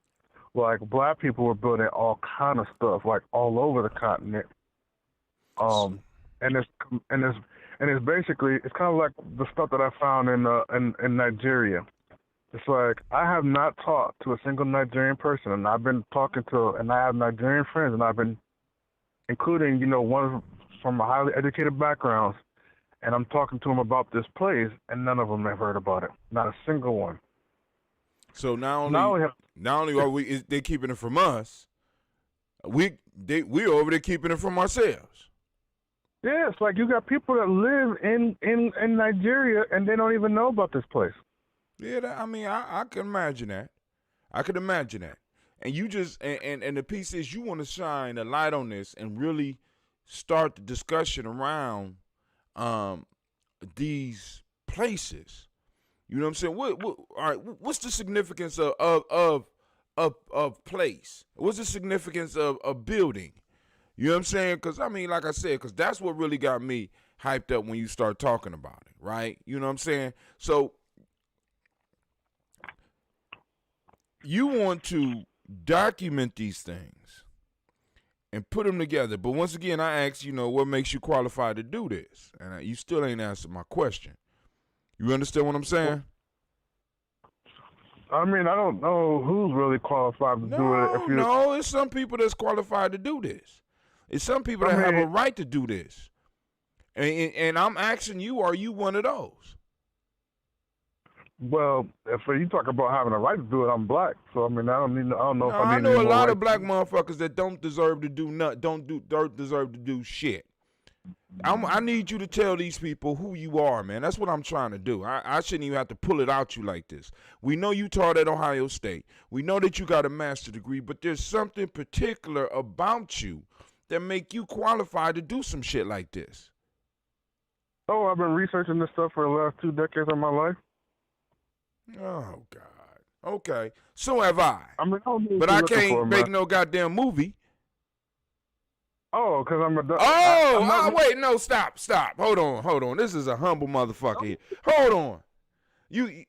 Like black people were building all kind of stuff, like all over the continent. And it's basically, it's kind of like the stuff that I found in Nigeria. It's like I have not talked to a single Nigerian person, and I've been talking to, and I have Nigerian friends, and I've been including, one from a highly educated backgrounds, and I'm talking to them about this place, and none of them have heard about it. Not a single one. So not only are they keeping it from us, we're over there keeping it from ourselves. Yeah, it's like you got people that live in Nigeria and they don't even know about this place. Yeah, I can imagine that. I could imagine that. And you just and the piece is you want to shine a light on this and really start the discussion around these places. You know what I'm saying? All right, what's the significance of place? What's the significance of building? You know what I'm saying? Because, like I said, because that's what really got me hyped up when you start talking about it, right? You know what I'm saying? So you want to document these things and put them together. But once again, I ask, what makes you qualified to do this? And you still ain't answered my question. You understand what I'm saying? I mean, I don't know who's really qualified to do it. No, it's some people that's qualified to do this. It's some people that have a right to do this. And I'm asking you, are you one of those? Well, if you talk about having a right to do it, I'm black, so I mean, I don't know if I I need. know a lot of black motherfuckers that don't deserve to do don't deserve to do shit. I need you to tell these people who you are, man. That's what I'm trying to do. I shouldn't even have to pull it out you like this. We know you taught at Ohio State. We know that you got a master's degree, but there's something particular about you that make you qualified to do some shit like this. Oh, I've been researching this stuff for the last 2 decades of my life. Oh, God. Okay. So have I. I mean, but I can't make no goddamn movie. Oh, because I'm a... wait, no, stop. Hold on. This is a humble motherfucker here. Hold on. You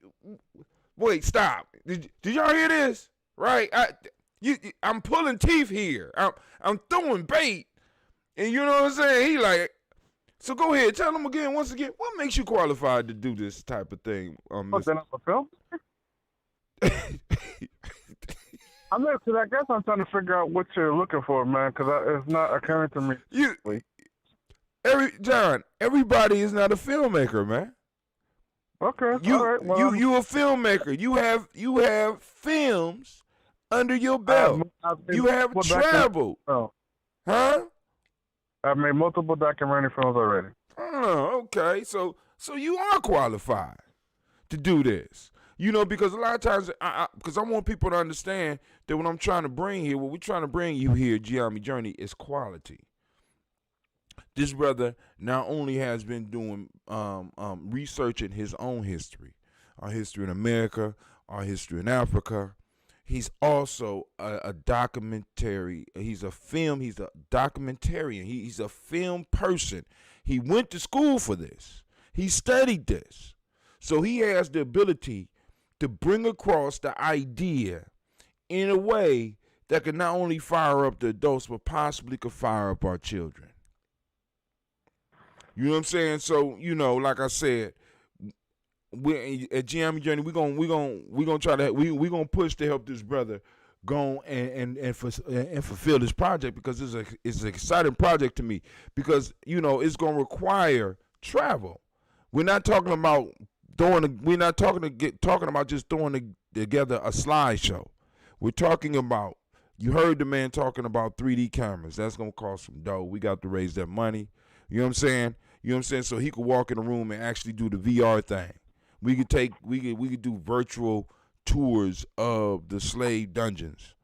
wait, stop. Did y'all hear this? Right? I'm pulling teeth here. I'm throwing bait. And you know what I'm saying? He like... So go ahead, tell them once again, what makes you qualified to do this type of thing? Then I'm a film? I guess I'm trying to figure out what you're looking for, man, because it's not occurring to me. John, everybody is not a filmmaker, man. Okay, all right. Well, you a filmmaker. You have films under your belt. You have traveled. Huh? I've made multiple documentary films already. Oh, okay. So you are qualified to do this. You know, because a lot of times, because I want people to understand that what I'm trying to bring here, what we're trying to bring you here, Gye-Nyame Journey, is quality. This brother not only has been doing research in his own history, our history in America, our history in Africa. He's also a documentary. He's a documentarian. He's a film person. He went to school for this. He studied this. So he has the ability to bring across the idea in a way that can not only fire up the adults, but possibly could fire up our children. You know what I'm saying? So, you know, like I said, we at Gye-Nyame Journey, we're gonna push to help this brother go and fulfill this project, because it's an exciting project to me, because you know it's gonna require travel. We're not talking about just throwing together a slideshow. We're talking about, you heard the man talking about 3D cameras. That's gonna cost some dough. We got to raise that money. You know what I'm saying? So he could walk in the room and actually do the VR thing. We could do virtual tours of the slave dungeons,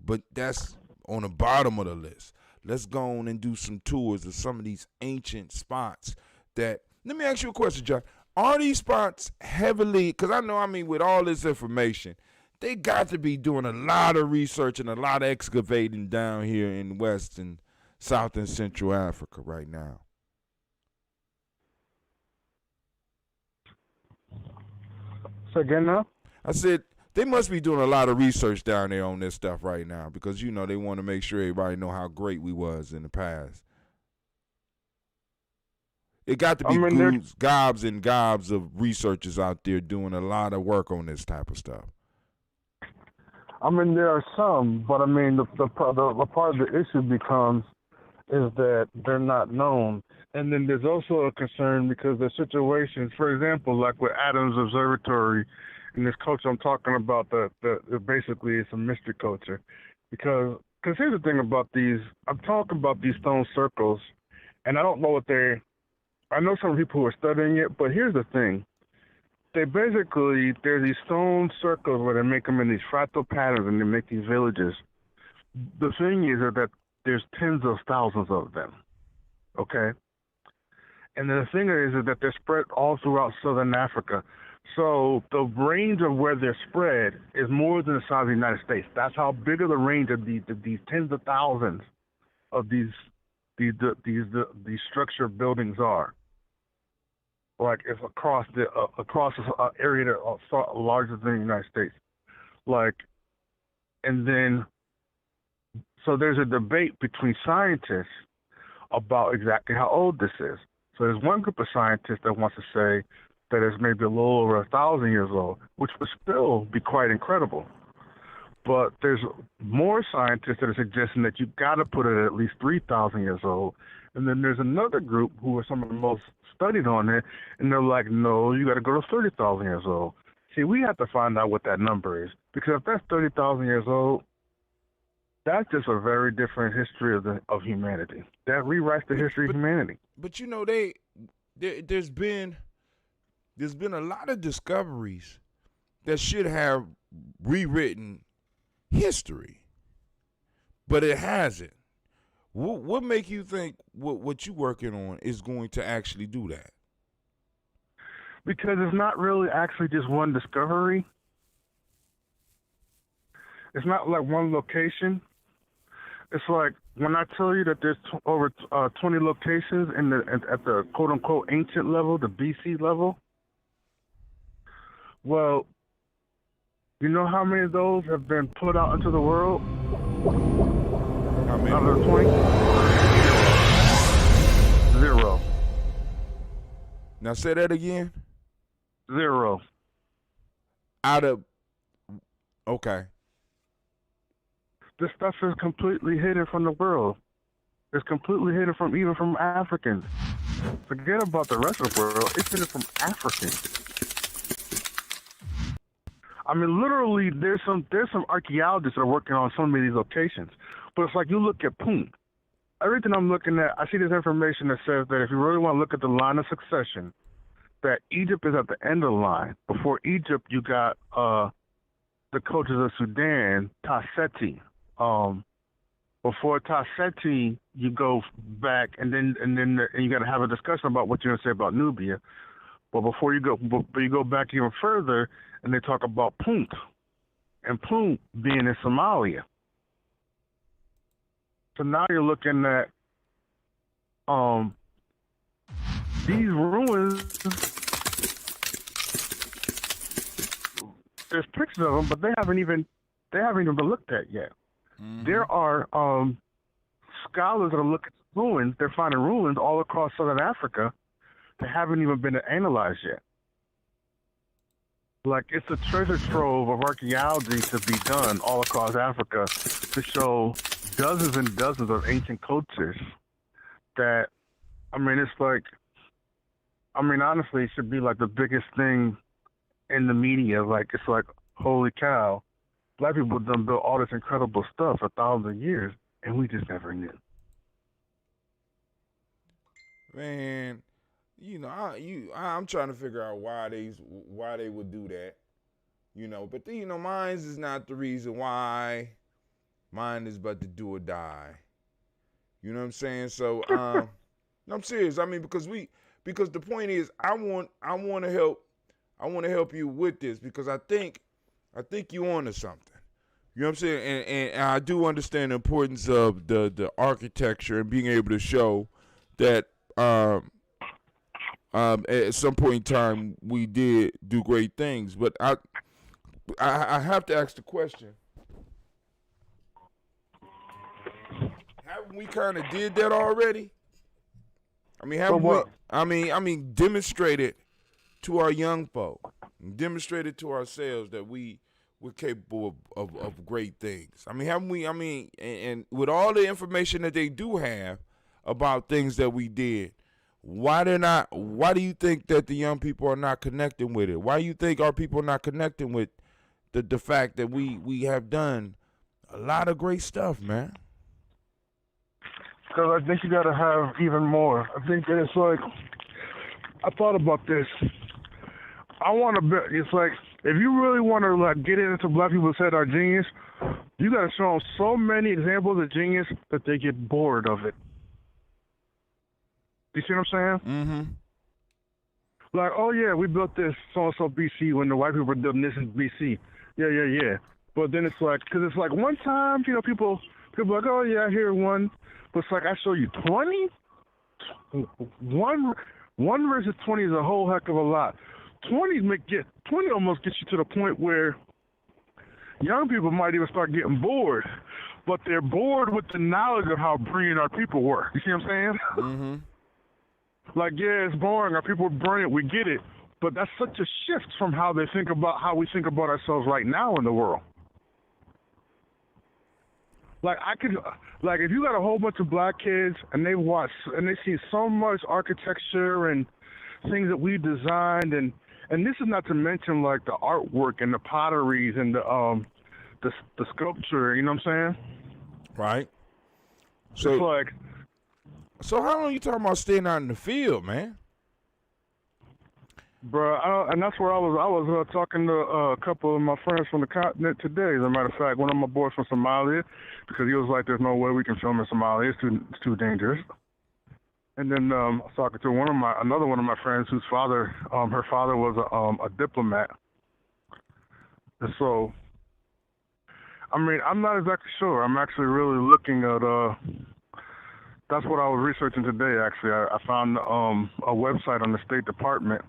but that's on the bottom of the list. Let's go on and do some tours of some of these ancient spots. Let me ask you a question, John. Are these spots heavily, because I know, with all this information, they got to be doing a lot of research and a lot of excavating down here in West and South and Central Africa right now. So again now? I said they must be doing a lot of research down there on this stuff right now, because you know they want to make sure everybody know how great we was in the past. It got to be gobs and gobs of researchers out there doing a lot of work on this type of stuff. There are some, but the part of the issue becomes is that they're not known. And then there's also a concern because there's situations, for example, like with Adams Observatory in this culture I'm talking about, basically it's a mystery culture. Because here's the thing about these, I'm talking about these stone circles, and I don't know I know some people who are studying it, but here's the thing. There's these stone circles where they make them in these fractal patterns and they make these villages. The thing is that there's tens of thousands of them, okay? And the thing is that they're spread all throughout southern Africa. So the range of where they're spread is more than the size of the United States. That's how big of the range of these tens of thousands of these structured buildings are. Like it's across an area that larger than the United States. And then, so there's a debate between scientists about exactly how old this is. So there's one group of scientists that wants to say that is maybe a little over 1,000 years old, which would still be quite incredible. But there's more scientists that are suggesting that you've got to put it at least 3,000 years old. And then there's another group who are some of the most studied on it, and they're like, no, you got to go to 30,000 years old. See, we have to find out what that number is, because if that's 30,000 years old, that's just a very different history of humanity. That rewrites the history of humanity. But you know, there's been a lot of discoveries that should have rewritten history, but it hasn't. What make you think what you're working on is going to actually do that? Because it's not really actually just one discovery. It's not like one location. It's like when I tell you that there's over 20 locations at the quote-unquote ancient level, the BC level. Well, you know how many of those have been put out into the world? How many? Out of the 20? Zero. Now say that again. Zero. Out of, okay. This stuff is completely hidden from the world. It's completely hidden even from Africans. Forget about the rest of the world. It's hidden from Africans. I mean, literally, there's some archaeologists that are working on so many of these locations. But it's like you look at Punt. Everything I'm looking at, I see this information that says that if you really want to look at the line of succession, that Egypt is at the end of the line. Before Egypt, you got the coaches of Sudan, Tasseti. Before Tasseti, you go back, and you got to have a discussion about what you're going to say about Nubia. But before you go back even further, and they talk about Punt, and Punt being in Somalia. So now you're looking at these ruins. There's pictures of them, but they haven't even been looked at yet. Mm-hmm. There are scholars that are looking at ruins. They're finding ruins all across southern Africa that haven't even been analyzed yet. Like, it's a treasure trove of archaeology to be done all across Africa to show dozens and dozens of ancient cultures that, I mean, it's like, I mean, honestly, it should be like the biggest thing in the media. Like, it's like, holy cow, black people done built all this incredible stuff for thousands of years, and we just never knew. Man, you know, I'm trying to figure out why they would do that, you know. But you know, mine is not the reason why. Mine is but to do or die. You know what I'm saying? So, I'm serious. I mean, because the point is, I want to help you with this, because I think you onto something. You know what I'm saying? And I do understand the importance of the architecture and being able to show that at some point in time we did do great things. But I have to ask the question: haven't we kind of did that already? I mean, haven't we? I mean, demonstrated to our young folk, demonstrated to ourselves that we're capable of great things. I mean, haven't we? I mean, and with all the information that they do have about things that we did, why do you think that the young people are not connecting with it? Why do you think our people are not connecting with the fact that we have done a lot of great stuff, man? Because I think you got to have even more. I think that it's like, I thought about this. I want to bet, it's like, if you really want to like get into black people said are genius, you got to show them so many examples of genius that they get bored of it. You see what I'm saying? Mm-hmm. Like, oh yeah, we built this so-and-so BC when the white people were building this in BC. Yeah. But then it's like, because it's like one time, you know, people are like, oh yeah, I hear one. But it's like, I show you 20? One versus 20 is a whole heck of a lot. 20 almost gets you to the point where young people might even start getting bored. But they're bored with the knowledge of how brilliant our people were. You see what I'm saying? Mm-hmm. Like, yeah, it's boring. Our people are brilliant. We get it. But that's such a shift from how we think about ourselves right now in the world. Like if you got a whole bunch of black kids and they watch and they see so much architecture and things that we designed, and this is not to mention like the artwork and the potteries and the sculpture. You know what I'm saying? Right. So it's like. So how long you talking about staying out in the field, man? Bro, and that's where I was talking to a couple of my friends from the continent today. As a matter of fact, one of my boys from Somalia, because he was like, "There's no way we can film in Somalia. It's too dangerous." And then I was talking to another one of my friends whose father, her father was a diplomat. And so, I mean, I'm not exactly sure. I'm actually really looking at. That's what I was researching today. Actually, I found a website on the State Department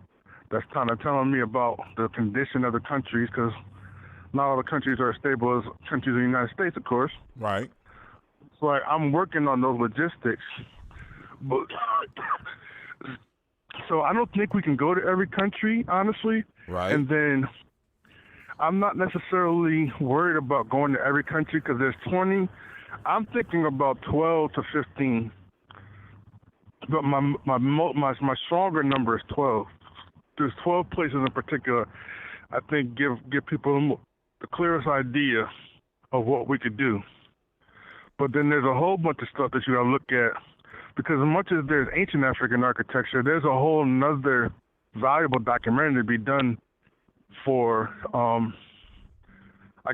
that's kind of telling me about the condition of the countries, because not all the countries are as stable as countries in the United States, of course. Right. So I'm working on those logistics, but so I don't think we can go to every country, honestly. Right. And then I'm not necessarily worried about going to every country because there's 20. I'm thinking about 12 to 15. But my stronger number is 12. There's 12 places in particular I think give people the clearest idea of what we could do. But then there's a whole bunch of stuff that you gotta look at, because as much as there's ancient African architecture, there's a whole nother valuable documentary to be done for, I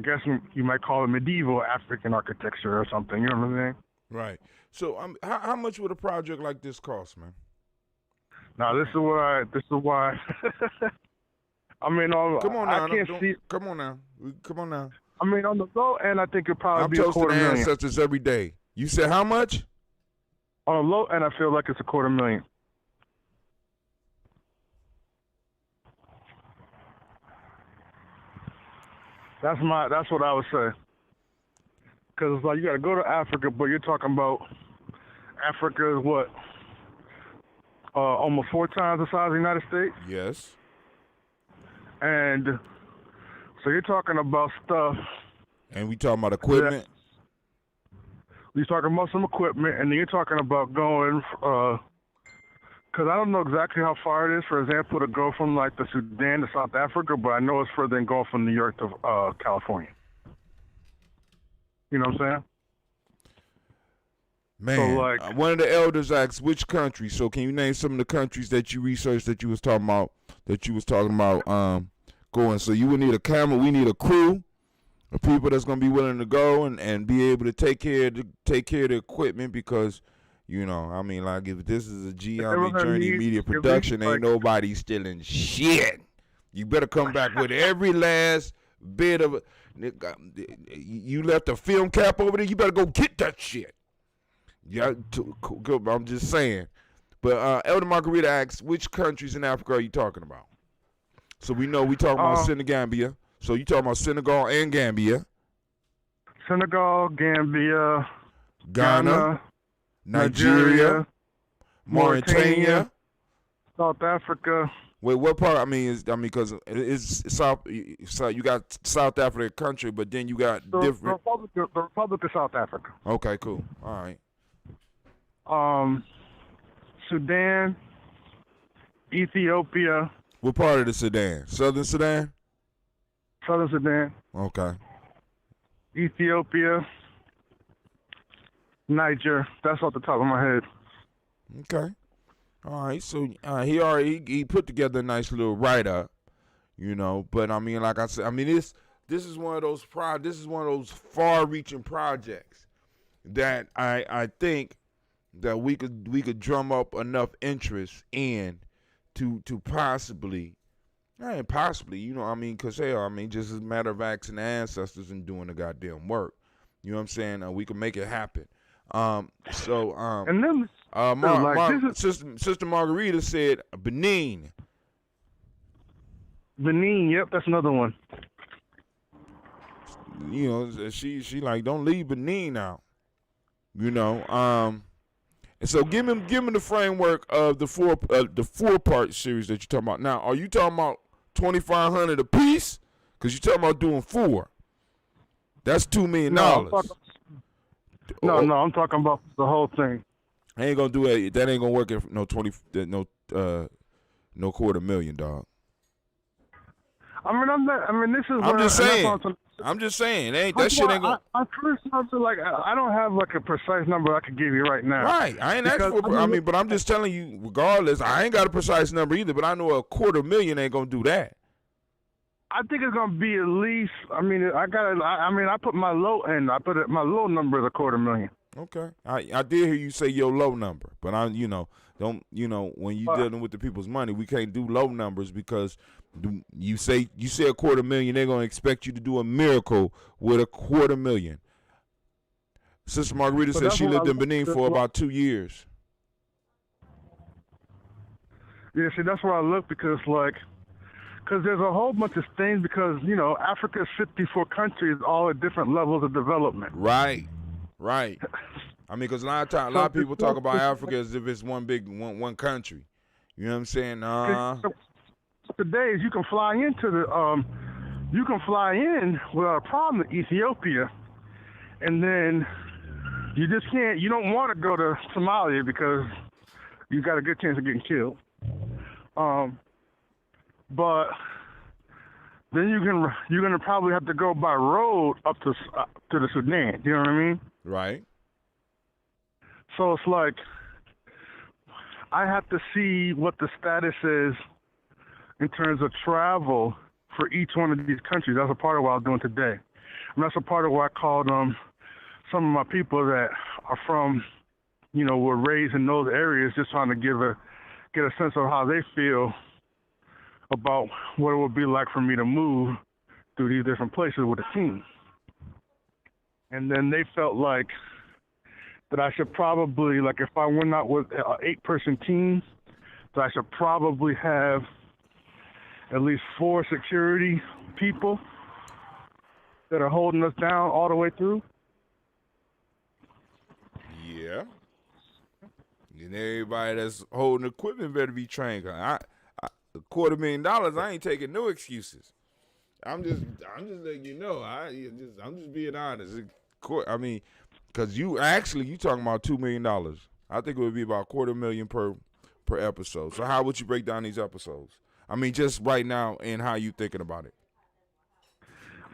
guess you might call it medieval African architecture or something. You know what I'm saying? Right. So how much would a project like this cost, man? Now this is why. I mean, come on now. I can't see. Come on now. I mean, on the low end, I think it'd probably I'm be $250,000. I'm toasting ancestors every day. You said how much? On the low end, I feel like it's $250,000. That's what I would say. Because it's like you got to go to Africa, but you're talking about Africa is what? Almost 4 times the size of the United States? Yes. And so you're talking about stuff. And we talking about equipment? You're talking about some equipment, and then you're talking about going, because I don't know exactly how far it is, for example, to go from like the Sudan to South Africa, but I know it's further than going from New York to California. You know what I'm saying? Man, so like, one of the elders asked which country. So can you name some of the countries that you researched that you was talking about going? So you would need a camera. We need a crew of people that's gonna be willing to go and be able to take care of the equipment, because you know, I mean, like if this is a Gye-Nyame Journey Media production, ain't nobody stealing shit. You better come back with every last bit of it. You left a film cap over there. You better go get that shit. Yeah, I'm just saying. But Elder Margarita asks, which countries in Africa are you talking about? So we know we talking about Senegambia. So you talking about Senegal and Gambia. Senegal, Gambia, Ghana, Nigeria, Mauritania, South Africa. Wait, what part? Because it's South. So you got South Africa country, but then you got different. The Republic of South Africa. Okay, cool. All right. Sudan, Ethiopia. What part of the Sudan? Southern Sudan? Southern Sudan. Okay. Ethiopia, Niger. That's off the top of my head. Okay. All right. So he put together a nice little write-up, you know. But I mean, like I said, I mean this is one of those far-reaching projects that I think that we could drum up enough interest in to possibly, you know what I mean, because hell, I mean, just as a matter of asking the ancestors and doing the goddamn work, you know what I'm saying, we can make it happen. And then Sister Margarita said Benin. Yep, that's another one. You know, she like, don't leave Benin out. You know, And so give me the framework of the four-part series that you're talking about. Now, are you talking about 2,500 a piece? Because you're talking about doing 4. That's $2 million. No, I'm talking about the whole thing. I ain't gonna do it. That ain't gonna work if no $250,000, dog. This is. I'm just saying. That shit ain't gonna. I don't have like a precise number I could give you right now. Right. I ain't asking for. But I'm just telling you. Regardless, I ain't got a precise number either. But I know $250,000 ain't gonna do that. I think it's gonna be at least. I put my low end. My low number is $250,000. Okay. I did hear you say your low number, but when you dealing with the people's money, we can't do low numbers because you say $250,000, they're gonna expect you to do a miracle with $250,000. Sister Margarita said she lived in Benin for about 2 years. Yeah, see, that's where I look because there's a whole bunch of things because Africa's 54 countries, all at different levels of development. Right. Because a lot of people talk about Africa as if it's one country. You know what I'm saying? Today, you can fly in without a problem to Ethiopia, and then you just can't. You don't want to go to Somalia because you got a good chance of getting killed. But then you're gonna probably have to go by road up to the Sudan. You know what I mean? Right. So it's like I have to see what the status is in terms of travel for each one of these countries. That's a part of what I was doing today. And that's a part of what I called some of my people that are from, were raised in those areas, just trying to get a sense of how they feel about what it would be like for me to move through these different places with a team. And then they felt like that I should probably, if I went out with an 8-person team, that I should probably have at least 4 security people that are holding us down all the way through. Yeah. And everybody that's holding equipment better be trained. $250,000, I ain't taking no excuses. I'm just letting you know. I'm just being honest. Because you talking about $2 million. I think it would be about $250,000 per episode. So how would you break down these episodes? Just right now and how you thinking about it.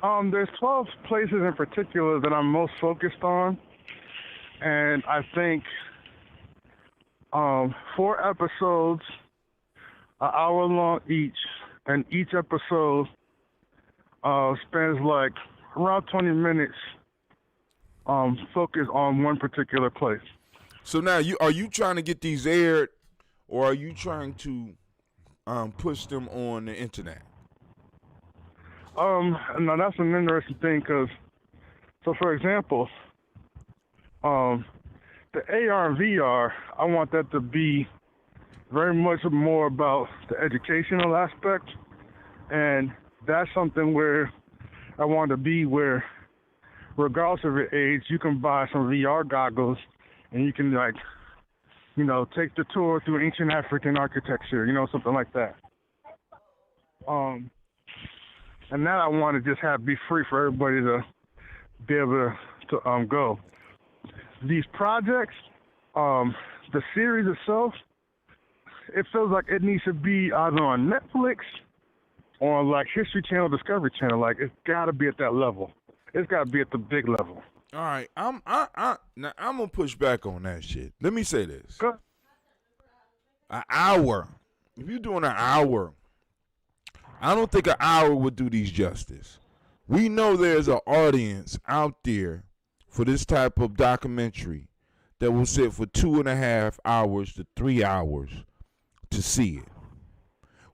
There's 12 places in particular that I'm most focused on, and I think 4 episodes, an hour long each, and each episode spends around 20 minutes focused on one particular place. So now, are you trying to get these aired, or are you trying to push them on the internet? Now that's an interesting thing because, for example, the AR and VR, I want that to be very much more about the educational aspect, and that's something where I want to be where, regardless of your age, you can buy some VR goggles and you can take the tour through ancient African architecture, something like that. And that I want to just be free for everybody to be able to go. These projects, the series itself, it feels like it needs to be either on Netflix or on History Channel, Discovery Channel. It's got to be at that level. It's got to be at the big level. All right, now I'm gonna push back on that shit. Let me say this: an hour. If you're doing an hour, I don't think an hour would do these justice. We know there's an audience out there for this type of documentary that will sit for 2.5 hours to 3 hours to see it.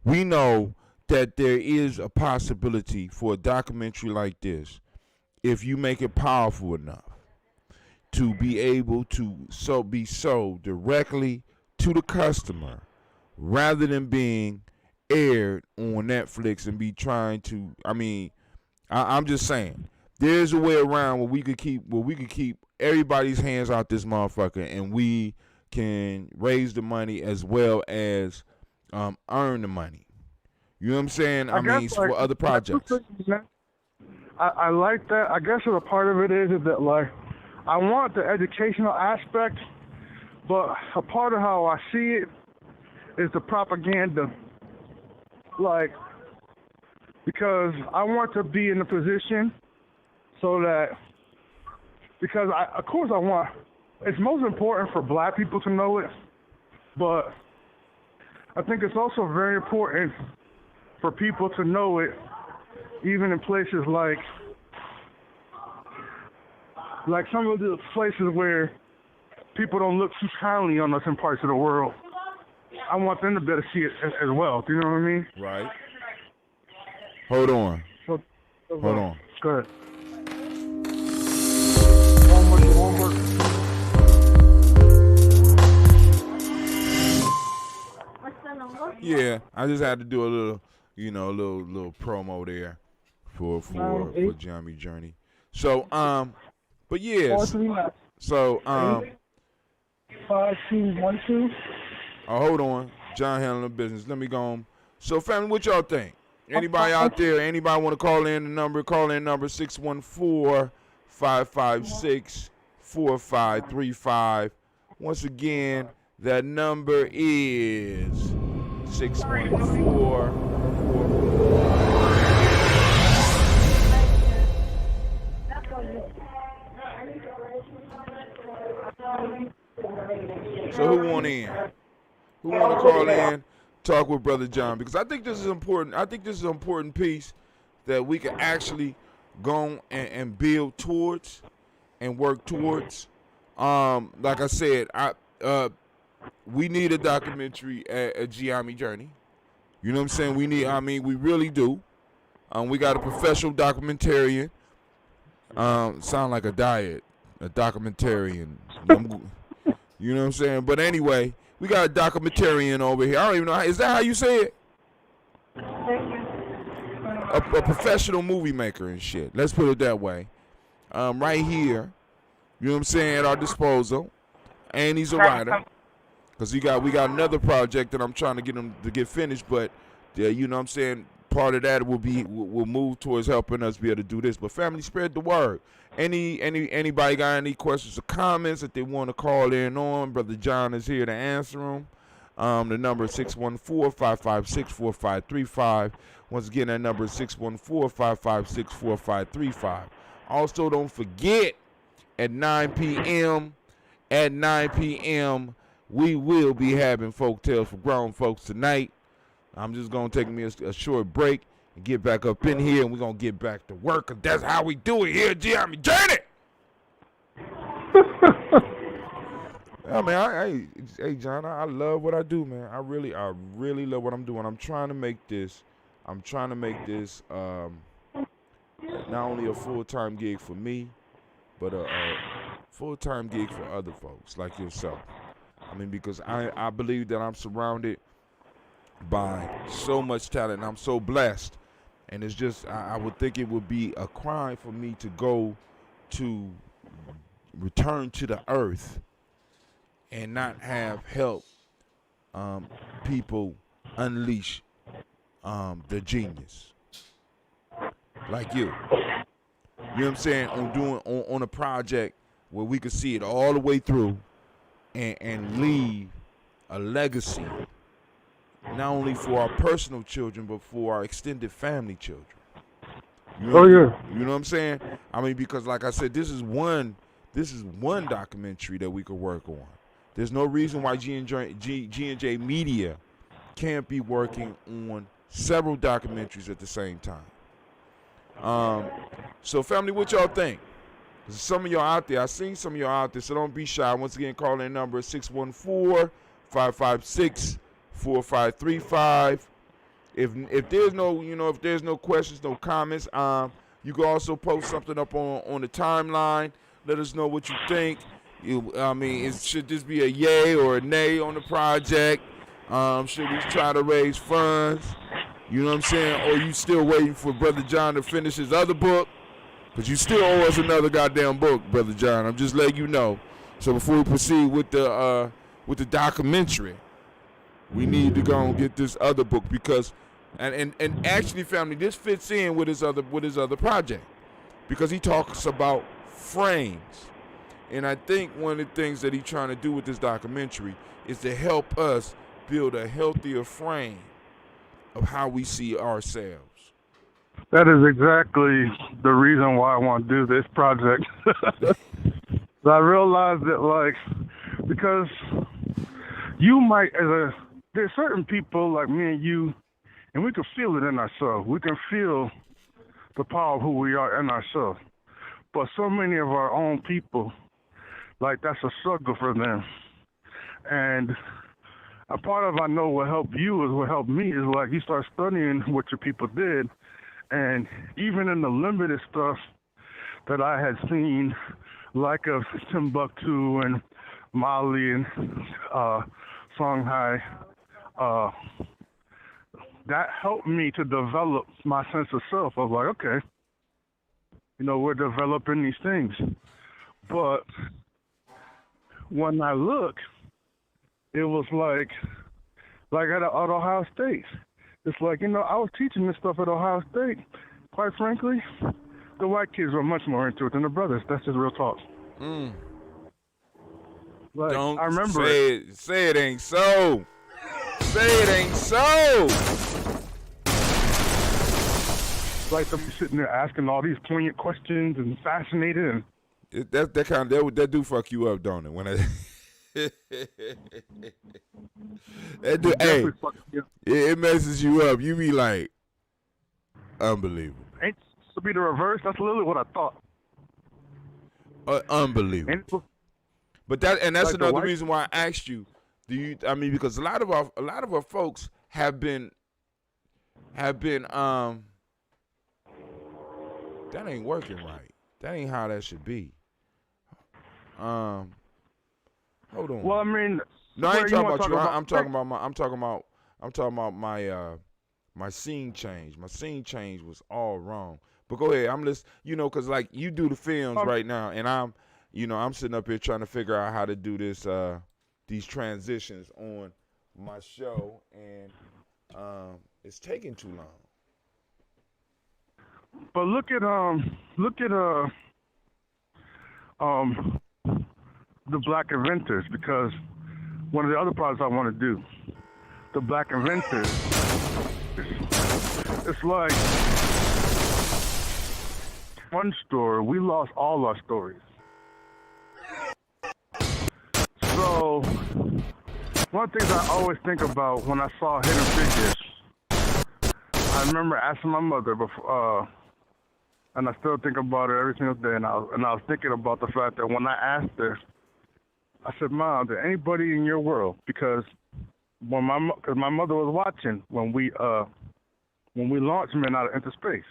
We know that there is a possibility for a documentary like this, if you make it powerful enough, to be able to be sold directly to the customer rather than being aired on Netflix and be trying to. I'm just saying, there's a way around where we could keep everybody's hands out this motherfucker, and we can raise the money as well as earn the money. You know what I'm saying? I mean, for other projects. I like that. I guess a part of it is that, like, I want the educational aspect, but a part of how I see it is the propaganda. Like, because I want to be in a position so that, because of course I want, it's most important for black people to know it, but I think it's also very important for people to know it, even in places like some of the places where people don't look too kindly on us in parts of the world. I want them to better see it as well. Do you know what I mean? Right. Hold on. Hold on. Go ahead. Yeah, I just had to do a little, little promo there for Gye-Nyame Journey. So, but yeah. So, 5212. Oh, hold on. John handling the business. Let me go on. So, family, what y'all think? Anybody out there? Anybody want to call in the number? Call in number 614-556-4535. Once again, that number is 614. So who want in? Who want to call in? Talk with Brother John, because I think this is important. I think this is an important piece that we can actually go and build towards and work towards. Like I said, we need a documentary at Gye-Nyame Journey. You know what I'm saying? We really do. We got a professional documentarian. Sound like a documentarian. You know what I'm saying? But anyway, we got a documentarian over here. I don't even know. Is that how you say it? A professional movie maker and shit. Let's put it that way. Right here, you know what I'm saying, at our disposal. And he's a writer. Because we got another project that I'm trying to get him to get finished. But, you know what I'm saying, part of that will move towards helping us be able to do this. But family, spread the word. Anybody got any questions or comments that they want to call in on? Brother John is here to answer them. The number is 614-556-4535. Once again, that number is 614-556-4535. Also, don't forget, at 9 p.m., we will be having Folk Tales for Grown Folks tonight. I'm just going to take me a short break and get back up in here, and we're going to get back to work, because that's how we do it here at Gye-Nyame Journey. I mean, hey, John, I love what I do, man. I really love what I'm doing. I'm trying to make this not only a full-time gig for me, but a full-time gig for other folks like yourself. I mean, because I believe that I'm surrounded by so much talent, and I'm so blessed. And it's just, I would think it would be a crime for me to go to return to the earth and not have help people unleash their genius. Like you. You know what I'm saying? On a project where we could see it all the way through and leave a legacy, not only for our personal children, but for our extended family children. You know, you know what I'm saying? I mean, because like I said, this is one documentary that we could work on. There's no reason why G&J Media can't be working on several documentaries at the same time. So family, what y'all think? Some of y'all out there, I seen some of y'all out there, so don't be shy. Once again, call in number 614-556-4535. If there's no questions, no comments, you can also post something up on the timeline. Let us know what you think. Should this be a yay or a nay on the project? Should we try to raise funds? You know what I'm saying? Or you still waiting for Brother John to finish his other book? Because you still owe us another goddamn book, Brother John. I'm just letting you know. So before we proceed with the with the documentary, we need to go and get this other book because, and actually, family, this fits in with his other project because he talks about frames, and I think one of the things that he's trying to do with this documentary is to help us build a healthier frame of how we see ourselves. That is exactly the reason why I want to do this project. I realized that, like, because you might, there's certain people like me and you, and we can feel it in ourselves. We can feel the power of who we are in ourselves. But so many of our own people, like, that's a struggle for them. And a part of I know what helped you is what helped me is, like, you start studying what your people did. And even in the limited stuff that I had seen, like of Timbuktu and Mali and Songhai, that helped me to develop my sense of self. I was like, okay, we're developing these things. But when I look, it was like at Ohio State. It's like, I was teaching this stuff at Ohio State. Quite frankly, the white kids were much more into it than the brothers. That's just real talk. Like, Don't I remember say it ain't so. Say it ain't so. Like them sitting there asking all these poignant questions and fascinated, and that do fuck you up, don't it? When it messes you up. You be like, unbelievable. Ain't supposed to be the reverse. That's literally what I thought. Unbelievable. But that's like another reason why I asked you. Because a lot of our folks have been that ain't working right. That ain't how that should be. Hold on. Well, I mean, no, I ain't talking about you. I'm talking about my scene change. My scene change was all wrong. But go ahead. I'm listening. Because like you do the films right now, and I'm sitting up here trying to figure out how to do this these transitions on my show, and it's taking too long. But look at the Black Inventors, because one of the other projects I want to do, the Black Inventors, it's like one story. We lost all our stories. So one of the things I always think about when I saw Hidden Figures, I remember asking my mother before, and I still think about it every single day, and I was thinking about the fact that when I asked her, I said, Mom, did anybody in your world, because my mother was watching when we launched men out into space.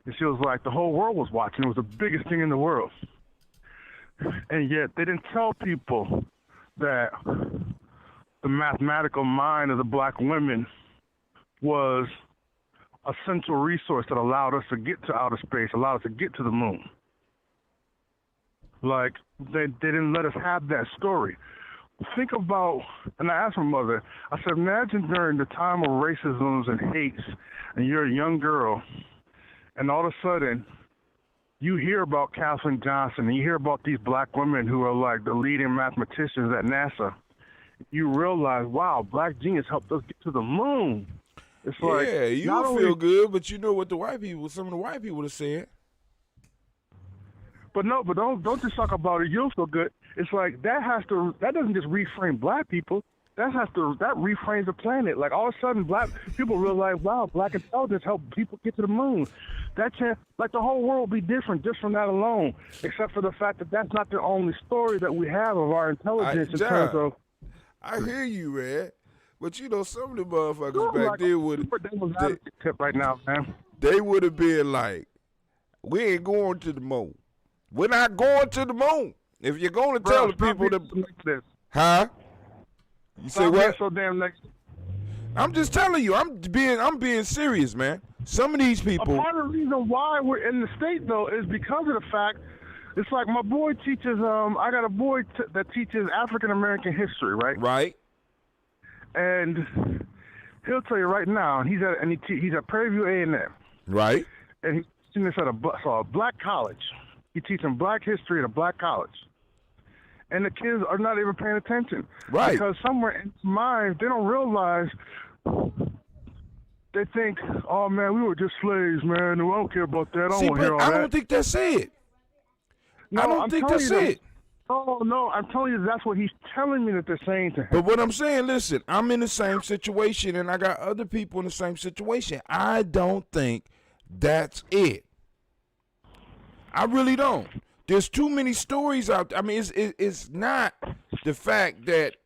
And she was like, the whole world was watching. It was the biggest thing in the world. And yet they didn't tell people that the mathematical mind of the black women was a central resource that allowed us to get to outer space, allowed us to get to the moon. Like, they didn't let us have that story. Think about, and I asked my mother, I said, imagine during the time of racisms and hates, and you're a young girl, and all of a sudden, you hear about Calhoun Johnson, and you hear about these black women who are like the leading mathematicians at NASA. You realize, wow, black genius helped us get to the moon. It's like, yeah, you feel good, but you know what some of the white people have said. But don't just talk about it. You'll feel good. It's like that doesn't just reframe black people. That reframes the planet. Like all of a sudden, black people realize, wow, black intelligence helped people get to the moon. Like the whole world will be different just from that alone. Except for the fact that that's not the only story that we have of our intelligence in terms of. I hear you, man. But some of the motherfuckers back there would tip right now, man. They would have been like, we ain't going to the moon. We're not going to the moon. If you're going to tell the people that, huh? You say what? So damn next. I'm just telling you. I'm being serious, man. Some of these people. A part of the reason why we're in the state though is because of the fact It's like my boy teaches. I got a boy that teaches African American history, right? Right. And he'll tell you right now. He's at Prairie View A&M. Right. And he's teaching this at a black college. He's teaching black history at a black college. And the kids are not even paying attention. Right. Because somewhere in their minds, they don't realize, they think, oh, man, we were just slaves, man. I don't care about that. I don't want to hear all that. I don't think that's it. No, I don't think that's it. No, I'm telling you that's what he's telling me that they're saying to him. But what I'm saying, listen, I'm in the same situation, and I got other people in the same situation. I don't think that's it. I really don't. There's too many stories out there. I mean, it's not the fact that,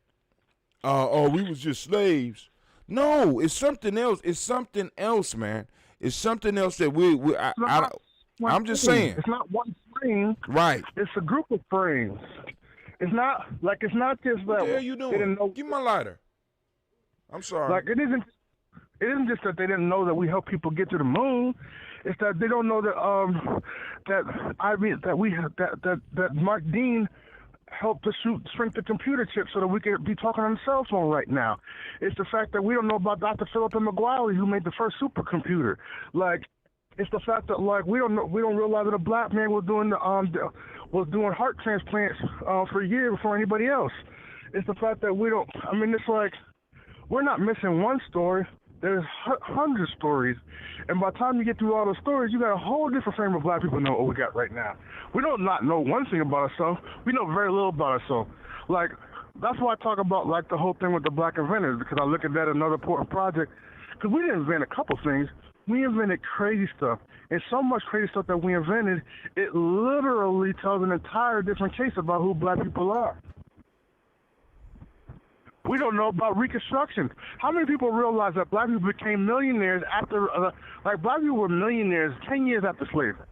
we was just slaves. No, it's something else. It's something else, man. It's something else that I'm just saying. It's not one frame. Right. It's a group of frames. It's not just that. What the hell you doing? Give me my lighter. I'm sorry. Like it isn't just that they didn't know that we help people get to the moon. It's that they don't know that that Mark Dean helped to shrink the computer chip so that we could be talking on the cell phone right now. It's the fact that we don't know about Dr. Philip McGuire, who made the first supercomputer. Like, it's the fact that we don't realize that a black man was doing heart transplants for a year before anybody else. It's the fact that it's like we're not missing one story. There's hundreds of stories, and by the time you get through all those stories, you got a whole different frame of black people know what we got right now. We don't not know one thing about ourselves. We know very little about ourselves. Like, that's why I talk about like the whole thing with the black inventors, because I look at that as another important project. Because we didn't invent a couple things. We invented crazy stuff. And so much crazy stuff that we invented, it literally tells an entire different case about who black people are. We don't know about Reconstruction. How many people realize that black people became millionaires after, black people were millionaires 10 years after slavery?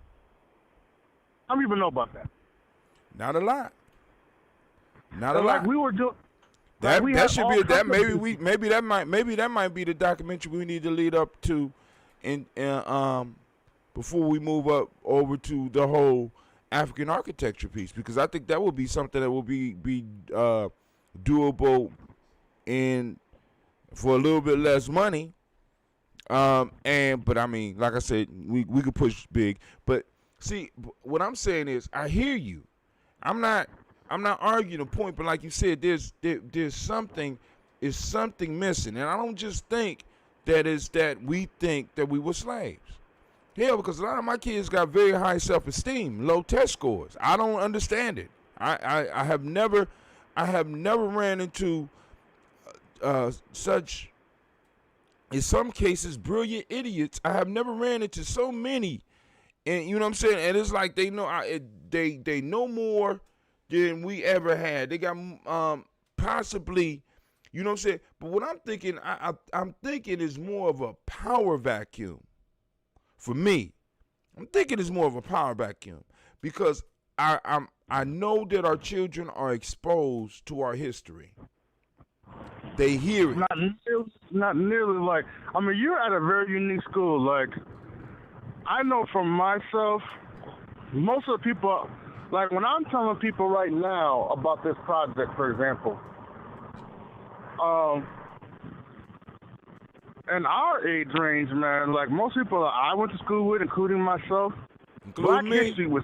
How many people know about that? Not a lot. Not a lot. We were doing. That should be that. Maybe that might be the documentary we need to lead up to, before we move up over to the whole African architecture piece, because I think that would be something that will be doable for a little bit less money. But I mean, like I said, we could push big. But see, what I'm saying is, I hear you. I'm not arguing the point, but like you said, there's something missing, and I don't just think that we think that we were slaves. Yeah, because a lot of my kids got very high self-esteem, low test scores. I don't understand it. I have never ran into such, in some cases, brilliant idiots. I have never ran into so many, and you know what I'm saying. And it's like they know they know more than we ever had. They got possibly, you know what I'm saying. But what I'm thinking, I'm thinking is more of a power vacuum for me. I'm thinking it's more of a power vacuum because I know that our children are exposed to our history. They hear it. Not nearly like. I mean, you're at a very unique school. Like, I know from myself, most of the people, like when I'm telling people right now about this project, for example, in our age range, man, like most people I went to school with, including myself, Black history was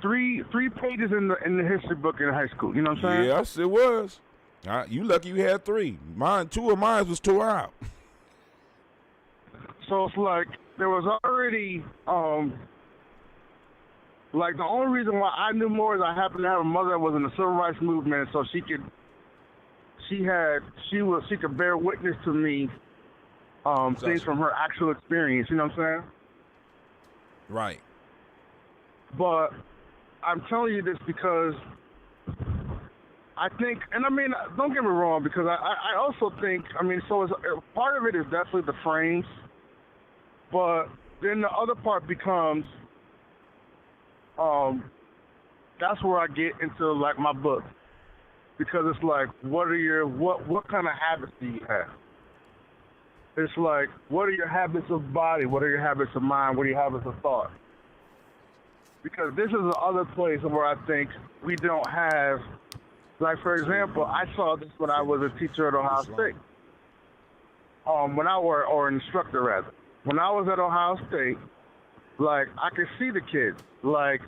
three pages in the history book in high school. You know what I'm saying? Yes, it was. You lucky you had 3. Two of mine was tore out. So it's like there was already like the only reason why I knew more is I happened to have a mother that was in the civil rights movement, so she could bear witness to me things from her actual experience. You know what I'm saying? Right. But I'm telling you this because I think, and I mean, don't get me wrong, because I also think, I mean, so part of it is definitely the frames, but then the other part becomes, that's where I get into like my book, because it's like, what kind of habits do you have? It's like, what are your habits of body? What are your habits of mind? What are your habits of thought? because this is the other place where I think we don't have, like, for example, I saw this when I was a teacher at Ohio State. Or an instructor rather. When I was at Ohio State, like, I could see the kids, like,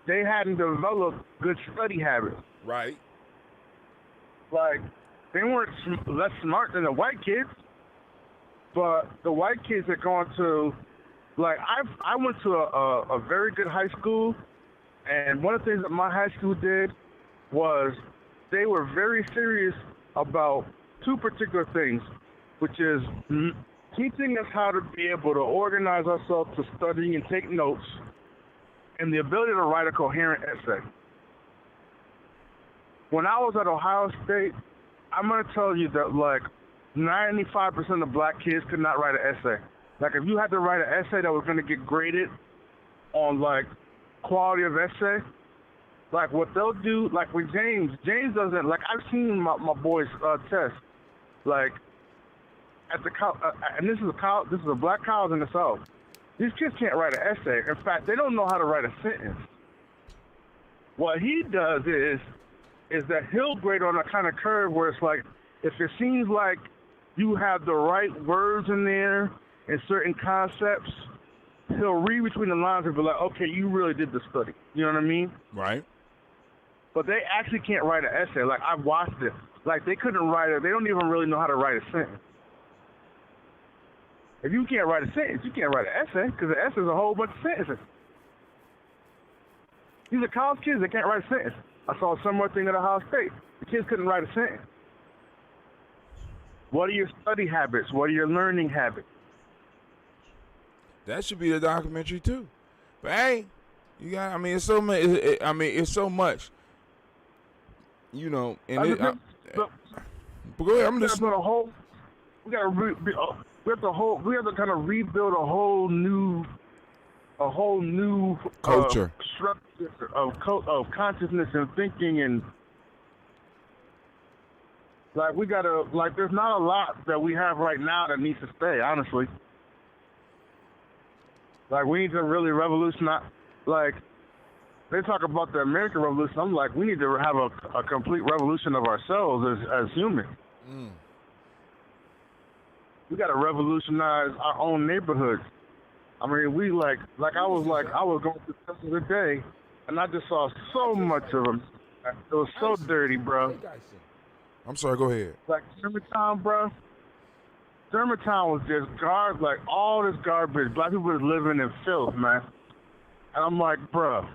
they hadn't developed good study habits. Right. Like, they weren't less smart than the white kids, but the white kids had gone to, like, I went to a very good high school, and one of the things that my high school did was they were very serious about two particular things, which is teaching us how to be able to organize ourselves to study and take notes, and the ability to write a coherent essay. When I was at Ohio State, I'm going to tell you that, like, 95% of black kids could not write an essay. Like, if you had to write an essay that was going to get graded on, like, quality of essay, like, what they'll do, like, with James doesn't, like, I've seen my boys test, like, at the and this is a black college in the South. These kids can't write an essay. In fact, they don't know how to write a sentence. What he does is that he'll grade on a kind of curve where it's like, if it seems like you have the right words in there and certain concepts, he'll read between the lines and be like, okay, you really did the study. You know what I mean? Right. But they actually can't write an essay. Like, I watched it. Like, they couldn't write it. They don't even really know how to write a sentence. If you can't write a sentence, you can't write an essay, because an essay is a whole bunch of sentences. These are college kids that can't write a sentence. I saw a similar thing at Ohio State. The kids couldn't write a sentence. What are your study habits? What are your learning habits? That should be the documentary too. But hey, you got. I mean, it's so much. It's so much. You know, and but go ahead. I'm just. We have to kind of rebuild a whole new culture, structure of consciousness and thinking, and like we gotta, like, there's not a lot that we have right now that needs to stay, honestly. Like, we need to really revolutionize. Like, they talk about the American Revolution. I'm like, we need to have a complete revolution of ourselves as humans. We got to revolutionize our own neighborhoods. I mean, I was going through this the other day, and I just saw so much of them. It was so dirty, bro. I'm sorry, go ahead. Like, Germantown, bro. Germantown was just like, all this garbage. Black people was living in filth, man. And I'm like, bro,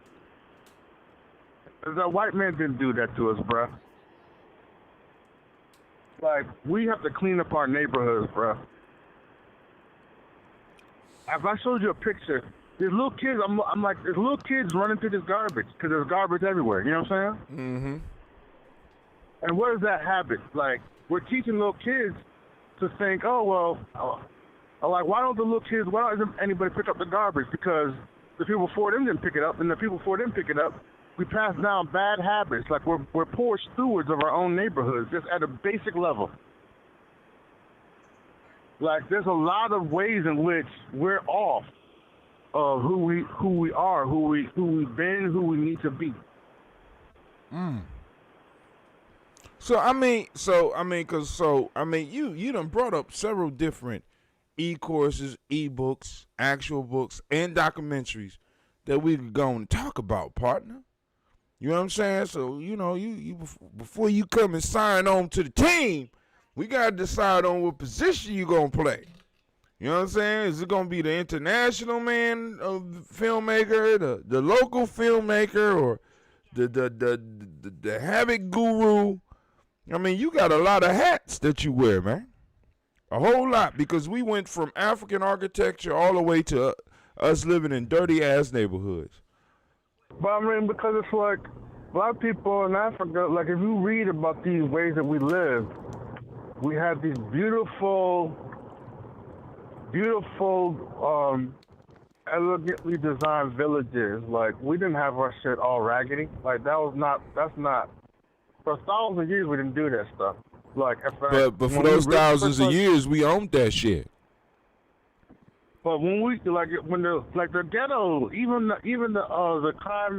the white man didn't do that to us, bro. Like, we have to clean up our neighborhoods, bro. If I showed you a picture, there's little kids, I'm like, there's little kids running through this garbage, because there's garbage everywhere, you know what I'm saying? Mm-hmm. And what is that habit? Like, we're teaching little kids to think, like, why don't anybody pick up the garbage? Because the people before them didn't pick it up, and the people before them pick it up. We pass down bad habits. Like, we're poor stewards of our own neighborhoods, just at a basic level. Like, there's a lot of ways in which we're off of who we are, who we've been, who we need to be. You done brought up several different e-courses, e-books, actual books, and documentaries that we could go and talk about, partner. You know what I'm saying? So, you know, you before you come and sign on to the team, we got to decide on what position you going to play. You know what I'm saying? Is it going to be the international filmmaker, the local filmmaker, or the habit guru? I mean, you got a lot of hats that you wear, man. A whole lot, because we went from African architecture all the way to us living in dirty-ass neighborhoods. But I mean, because it's like, black people in Africa, like, if you read about these ways that we live, we have these beautiful, elegantly designed villages. Like, we didn't have our shit all raggedy. Like, for 1,000 years we didn't do that stuff. Like, but for those thousands of years, we owned that shit. But when the ghetto, even the crime,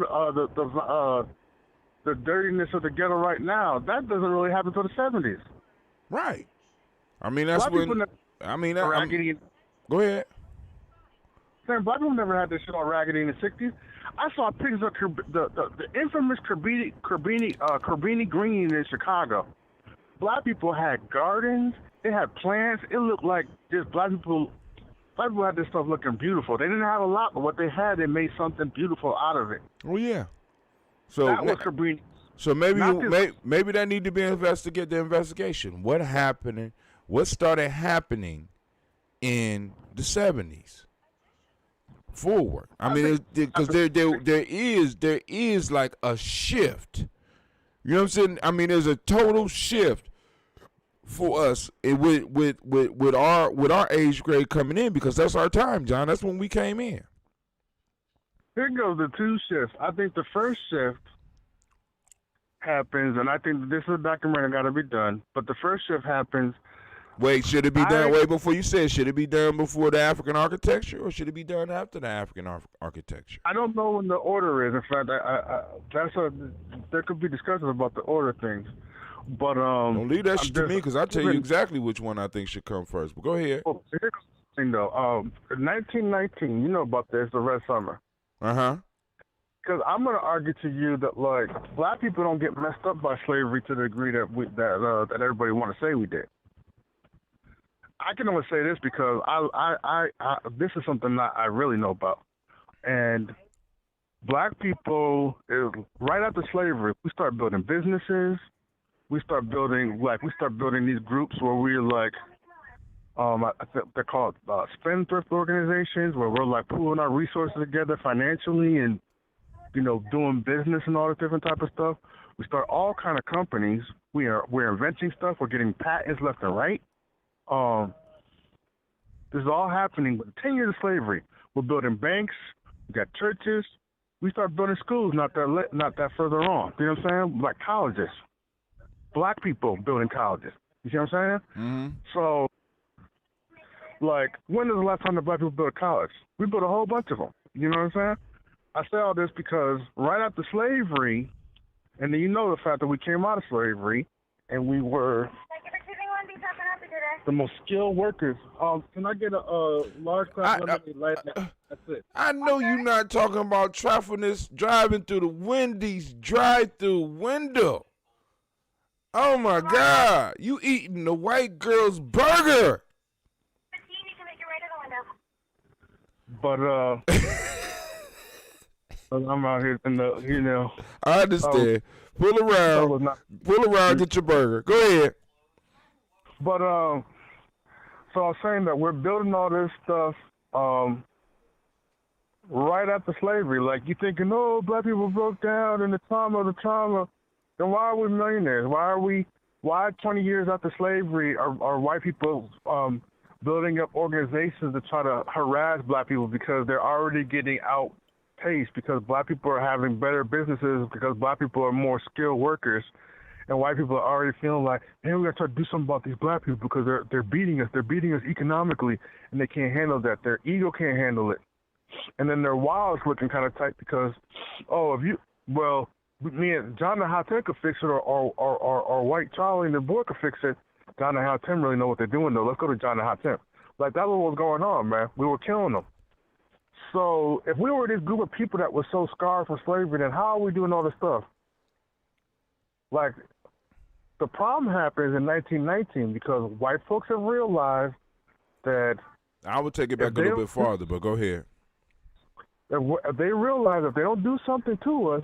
the dirtiness of the ghetto right now, that doesn't really happen until the 70s. Right. I mean, that's when. Go ahead. Saying black people never had this shit all raggedy in the 60s. I saw pictures of the infamous Corbini Green in Chicago. Black people had gardens. They had plants. It looked like just black people had this stuff looking beautiful. They didn't have a lot, but what they had, they made something beautiful out of it. Oh yeah. So that was Corbini. So maybe that need to be investigated. The investigation. What happened? What started happening in the 70s? Forward. I mean, because there is like a shift. You know what I'm saying? I mean, there's a total shift for us with our age grade coming in, because that's our time, John. That's when we came in. Here goes the two shifts. I think the first shift happens, and I think this is a documentary got to be done. But the first shift happens. Wait, should it be done? Wait, before you say it, should it be done before the African architecture, or should it be done after the African architecture? I don't know when the order is. In fact, there could be discussions about the order things. But don't leave that shit to me, because I'll tell you exactly which one I think should come first. But go ahead. Well, here's the thing, though. 1919, you know about this, the Red Summer. Because I'm going to argue to you that, like, black people don't get messed up by slavery to the degree that everybody want to say we did. I can only say this because I this is something that I really know about. And black people, right after slavery, we start building businesses. We start building these groups where we're like, I think they're called spendthrift organizations, where we're like pooling our resources together financially and, you know, doing business and all this different type of stuff. We start all kind of companies. We're inventing stuff. We're getting patents left and right. This is all happening with 10 years of slavery. We're building banks. We got churches. We start building schools not that further on. You know what I'm saying? Like colleges. Black people building colleges. You see what I'm saying? Mm-hmm. So, like, when is the last time that black people built a college? We built a whole bunch of them. You know what I'm saying? I say all this because right after slavery, and then you know the fact that we came out of slavery, and we were the most skilled workers. Can I get a large class lemonade light? That's it. I know you're not talking about trifleness driving through the Wendy's drive-through window. Oh my God! You eating the white girl's burger? But I'm out here in the, you know. I understand. Pull around, get your burger. Go ahead. But so I was saying that we're building all this stuff right after slavery. Like, you thinking, oh, black people broke down in the trauma. Then why are we millionaires? Why 20 years after slavery are white people building up organizations to try to harass black people because they're already getting outpaced, because black people are having better businesses, because black people are more skilled workers, and white people are already feeling like, man, we got to try to do something about these black people because they're beating us. They're beating us economically, and they can't handle that. Their ego can't handle it. And then their wallets looking kind of tight because, me and John and Hatem could fix it, or White Charlie and the boy could fix it. John and Hatem really know what they're doing, though. Let's go to John and Hatem. Like, that's what was going on, man. We were killing them. So if we were this group of people that were so scarred from slavery, then how are we doing all this stuff? Like, the problem happens in 1919 because white folks have realized that... I would take it back a little bit farther, but go ahead. If they realize if they don't do something to us,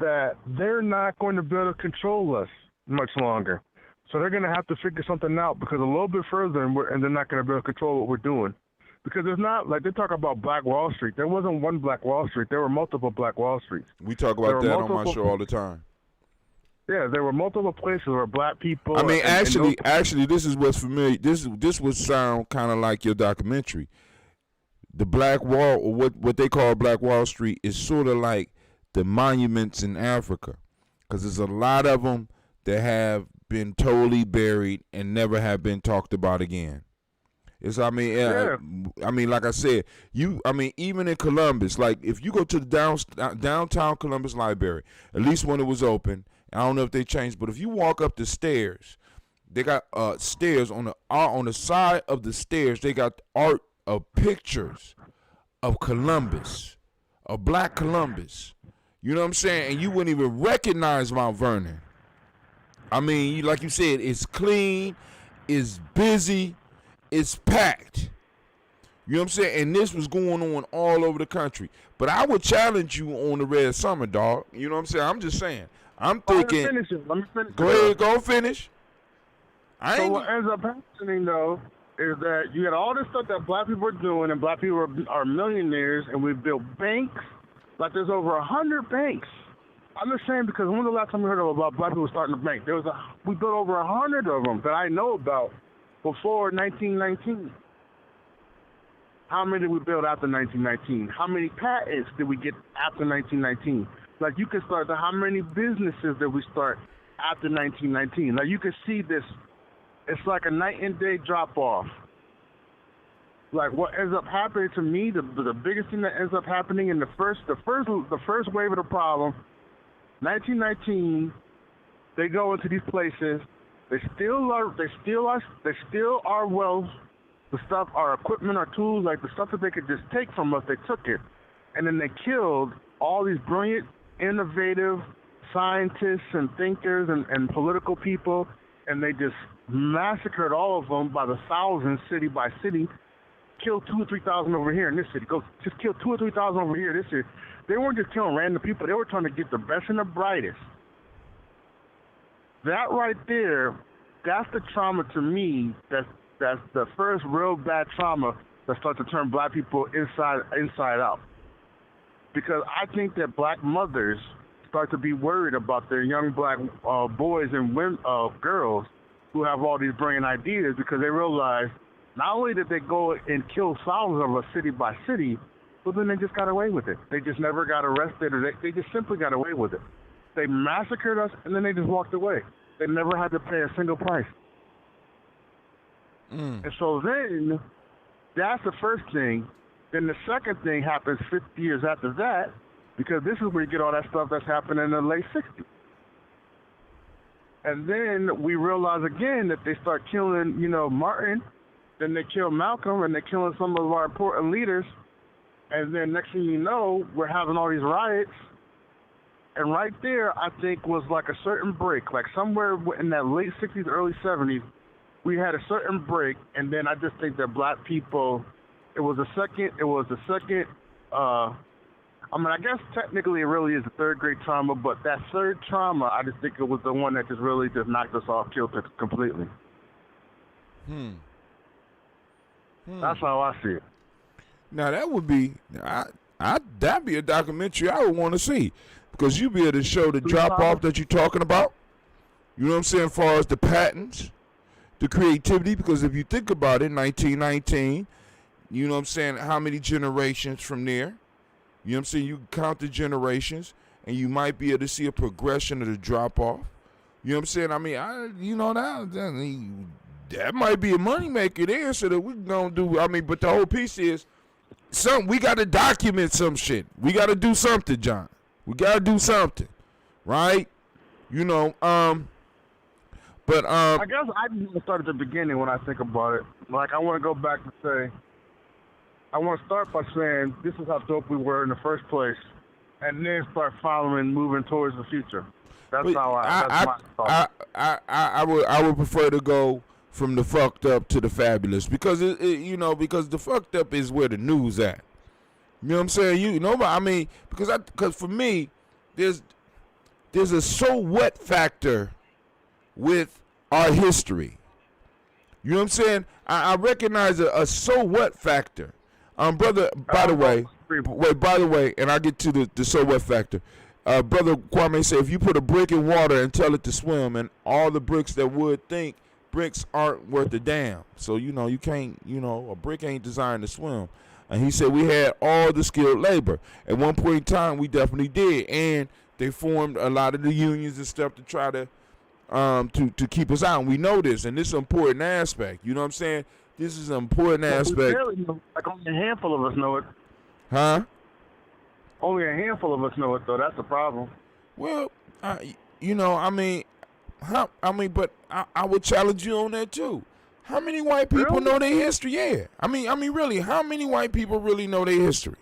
that they're not going to be able to control us much longer. So they're going to have to figure something out, because a little bit further and they're not going to be able to control what we're doing. Because there's not, like, they talk about Black Wall Street. There wasn't one Black Wall Street. There were multiple Black Wall Streets. We talk about that on my show all the time. Yeah, there were multiple places where black people... I mean, actually, this is what's familiar. This would sound kind of like your documentary. The Black Wall, or what they call Black Wall Street, is sort of like the monuments in Africa, because there's a lot of them that have been totally buried and never have been talked about again. It's I mean, like I said, even in Columbus, like if you go to the downtown Columbus Library, at least when it was open, I don't know if they changed, but if you walk up the stairs, they got stairs on the side of the stairs. They got art of pictures of Columbus, of Black Columbus. You know what I'm saying? And you wouldn't even recognize Mount Vernon. I mean, like you said, it's clean, it's busy, it's packed. You know what I'm saying? And this was going on all over the country. But I would challenge you on the Red Summer, dog. You know what I'm saying? I'm just saying. I'm thinking. Let me finish. Go ahead, go finish. So what ends up happening, though, is that you got all this stuff that black people are doing, and black people are millionaires, and we built banks. Like there's over 100 banks. I'm just saying because when was the last time we heard about black people starting a bank? We built over 100 of them that I know about before 1919. How many did we build after 1919? How many patents did we get after 1919? Like you can start how many businesses did we start after 1919? Like you can see this. It's like a night and day drop off. Like what ends up happening to me, the biggest thing that ends up happening in the first wave of the problem, 1919, they go into these places, they steal our wealth, the stuff, our equipment, our tools, like the stuff that they could just take from us, they took it. And then they killed all these brilliant, innovative scientists and thinkers and political people, and they just massacred all of them by the thousands, city by city. Kill 2,000 or 3,000 over here in this city. Go just kill 2,000 or 3,000 over here in this city. They weren't just killing random people. They were trying to get the best and the brightest. That right there, that's the trauma to me. That's the first real bad trauma that starts to turn black people inside out. Because I think that black mothers start to be worried about their young black boys and women, girls who have all these brilliant ideas because they realize not only did they go and kill thousands of us city by city, but then they just got away with it. They just never got arrested, or they just simply got away with it. They massacred us, and then they just walked away. They never had to pay a single price. And so then, that's the first thing. Then the second thing happens 50 years after that, because this is where you get all that stuff that's happening in the late 60s. And then we realize again that they start killing, Martin. Then they kill Malcolm, and they're killing some of our important leaders. And then next thing you know, we're having all these riots. And right there, I think, was like a certain break. Like somewhere in that late 60s, early 70s, we had a certain break. And then I just think that black people, it was a second, I guess technically it really is a third grade trauma. But that third trauma, I just think it was the one that just really just knocked us off kilter completely. That's how I see it. Now that would be, that'd be a documentary I would want to see, because you'd be able to show the drop off that you're talking about. You know what I'm saying? As far as the patents, the creativity, because if you think about it, 1919, you know what I'm saying? How many generations from there? You know what I'm saying? You count the generations, and you might be able to see a progression of the drop off. You know what I'm saying? I mean, that might be a moneymaker there, so that we're going to do, but the whole piece is, we got to document some shit. We got to do something, John. We got to do something, right? I guess I just start at the beginning when I think about it. Like, I want to go back and say, I want to start by saying this is how dope we were in the first place, and then start moving towards the future. That's my thought. I would prefer to go from the fucked up to the fabulous, because because the fucked up is where the news at. You know what I'm saying? Because for me, there's a so what factor with our history. You know what I'm saying? I recognize a so what factor. Brother, by the way, and I get to the so what factor. Brother Kwame said, if you put a brick in water and tell it to swim, and all the bricks that would think bricks aren't worth a damn. So, you can't, a brick ain't designed to swim. And he said we had all the skilled labor. At one point in time, we definitely did. And they formed a lot of the unions and stuff to try to keep us out. And we know this, and this is an important aspect. You know what I'm saying? This is an important aspect. Like only a handful of us know it. Huh? Only a handful of us know it, though. That's the problem. Well, you know, I mean, but I would challenge you on that too. How many white people know their history? Yeah. I mean, really, how many white people really know their history?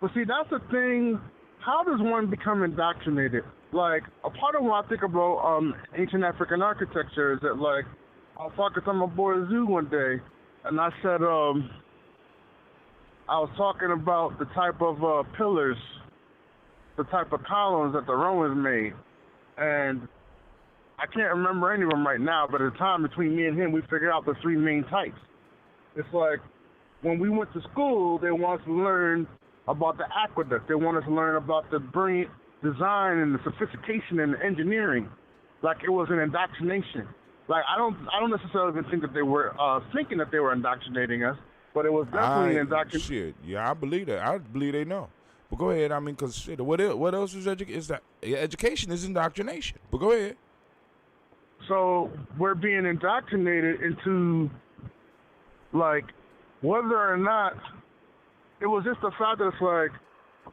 But see, that's the thing. How does one become indoctrinated? Like, a part of what I think about ancient African architecture is that, like, I was talking to my boy Zoo one day, and I said, I was talking about the type of pillars, the type of columns that the Romans made. And I can't remember any of them right now, but at the time between me and him, we figured out the three main types. It's like when we went to school, they want us to learn about the aqueduct. They want us to learn about the brilliant design and the sophistication and the engineering. Like it was an indoctrination. Like I don't necessarily even think that they were thinking that they were indoctrinating us, but it was definitely an indoctrination. Shit, yeah, I believe that. I believe they know. But go ahead. I mean, because shit, what else is education? Is that education is indoctrination? But go ahead. So we're being indoctrinated into, like, whether or not it was just the fact that it's like,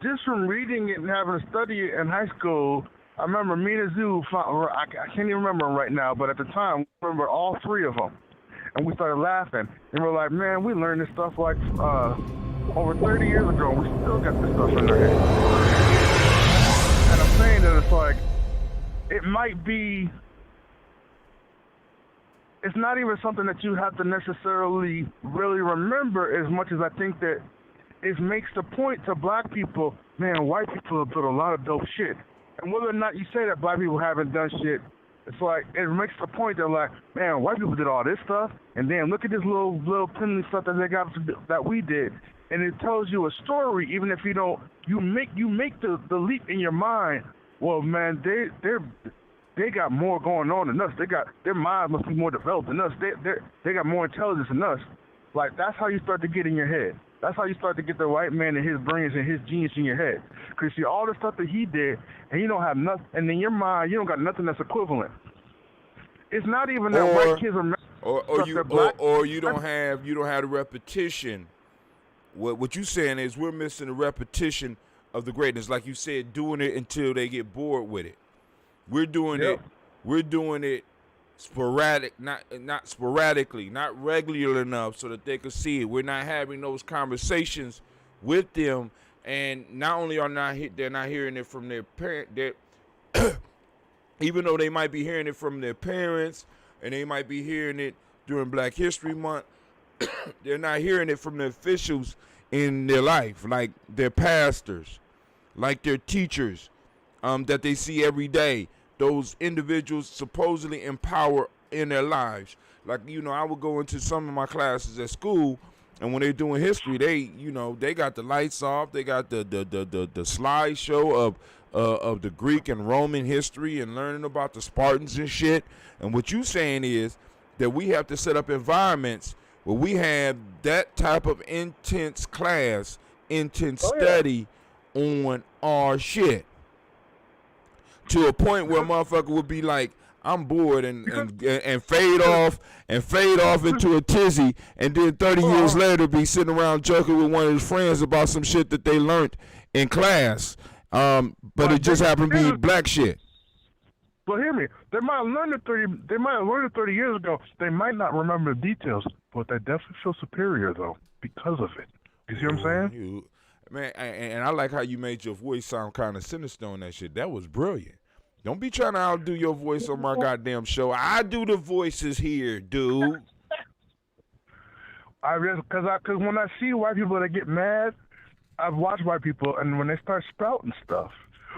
just from reading it and having to study it in high school. I remember me and Zoo, I can't even remember them right now, but at the time, I remember all three of them. And we started laughing. And we're like, man, we learned this stuff like over 30 years ago, and we still got this stuff in our head. And I'm saying that it's like, it might be, it's not even something that you have to necessarily really remember as much as I think that it makes the point to black people, man, white people have built a lot of dope shit. And whether or not you say that black people haven't done shit, it's like, it makes the point that like, man, white people did all this stuff, and then look at this little piddly stuff that they got that we did. And it tells you a story, even if you don't, you make the leap in your mind, well, man, they got more going on than us. Their minds must be more developed than us. They got more intelligence than us. Like, that's how you start to get in your head. That's how you start to get the white man and his brains and his genius in your head. Because you see all the stuff that he did, and you don't have nothing, and in your mind, you don't got nothing that's equivalent. It's not even that white kids are or you don't have the repetition. What you saying is we're missing the repetition of the greatness, like you said, doing it until they get bored with it. We're doing it sporadic, not sporadically, not regular enough so that they can see it. We're not having those conversations with them, and not only they're not hearing it from their parent, even though they might be hearing it from their parents and they might be hearing it during Black History Month, they're not hearing it from the officials in their life, like their pastors, like their teachers that they see every day. Those individuals supposedly empower in their lives. Like, I would go into some of my classes at school, and when they're doing history, they got the lights off. They got the slideshow of the Greek and Roman history and learning about the Spartans and shit. And what you saying is that we have to set up environments where we have that type of intense class, study on our shit. To a point where a motherfucker would be like, I'm bored and fade off into a tizzy, and then 30 years later be sitting around joking with one of his friends about some shit that they learned in class. But it just happened to be black shit. But hear me, they might have learned it 30 years ago. They might not remember the details, but they definitely feel superior though because of it. You see what I'm saying? Man, and I like how you made your voice sound kind of sinister on that shit. That was brilliant. Don't be trying to outdo your voice on my goddamn show. I do the voices here, dude. Because when I see white people that get mad, I've watched white people, and when they start spouting stuff,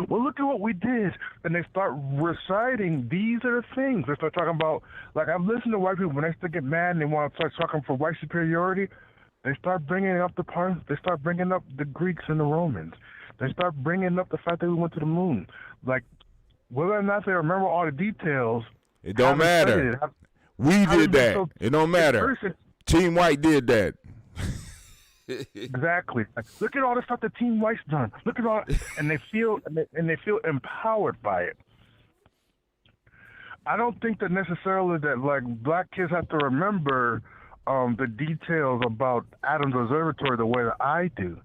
well, look at what we did, and they start reciting, these are the things. They start talking about, like, I've listened to white people, when they start get mad and they want to start talking for white superiority, they start bringing up the Greeks and the Romans. They start bringing up the fact that we went to the moon. Like, whether or not they remember all the details, it don't matter. We did that. It don't matter. Team White did that. Exactly. Like, look at all the stuff that Team White's done. Look at all, and they feel empowered by it. I don't think that necessarily that like black kids have to remember the details about Adams Observatory the way that I do.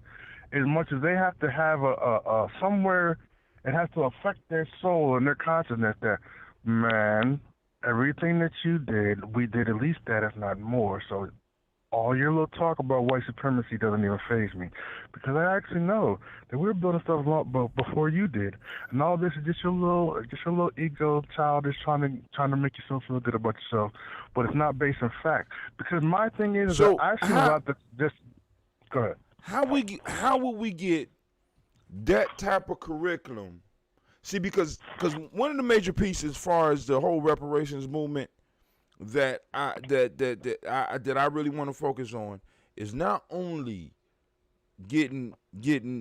As much as they have to have a somewhere, it has to affect their soul and their consciousness that, man, everything that you did, we did at least that, if not more. So all your little talk about white supremacy doesn't even faze me, because I actually know that we were building stuff a lot before you did, and all this is just your little ego, childish, trying to make yourself feel good about yourself, but it's not based on fact. Because my thing is, So that I've seen a lot that just go ahead. How will we get that type of curriculum? See, because one of the major pieces as far as the whole reparations movement that I really want to focus on is not only getting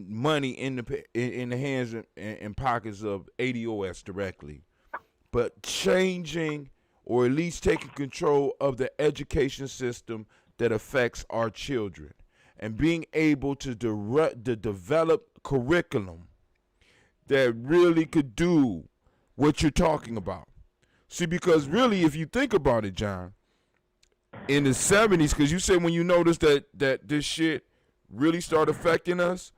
money in the hands and pockets of ADOS directly, but changing or at least taking control of the education system that affects our children, and being able to develop curriculum that really could do what you're talking about. See, because really, if you think about it, John, in the 70s, because you said when you noticed that this shit really started affecting us,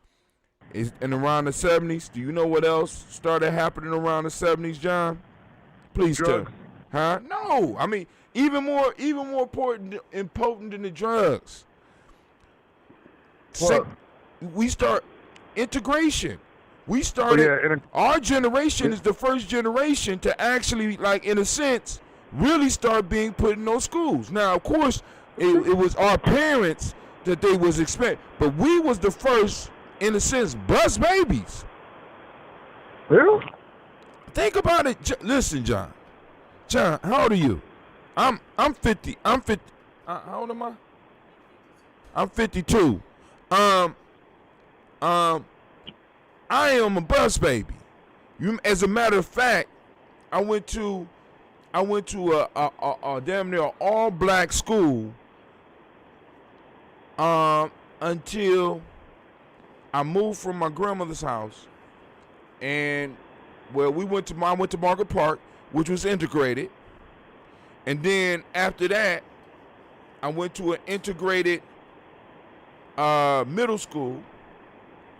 is and around the 70s, do you know what else started happening around the 70s, John? Please tell me. Huh? No. I mean, even more important and potent than the drugs. We start integration. We started, our generation is the first generation to actually, like, in a sense, really start being put in those schools. Now, of course, it was our parents that they was expecting, but we was the first, in a sense, bus babies. Yeah. Think about it. Listen, John. John, how old are you? I'm 50. I'm 50. How old am I? I'm 52. I am a bus baby. As a matter of fact, I went to a damn near all black school until I moved from my grandmother's house, and I went to Market Park, which was integrated, and then after that, I went to an integrated middle school.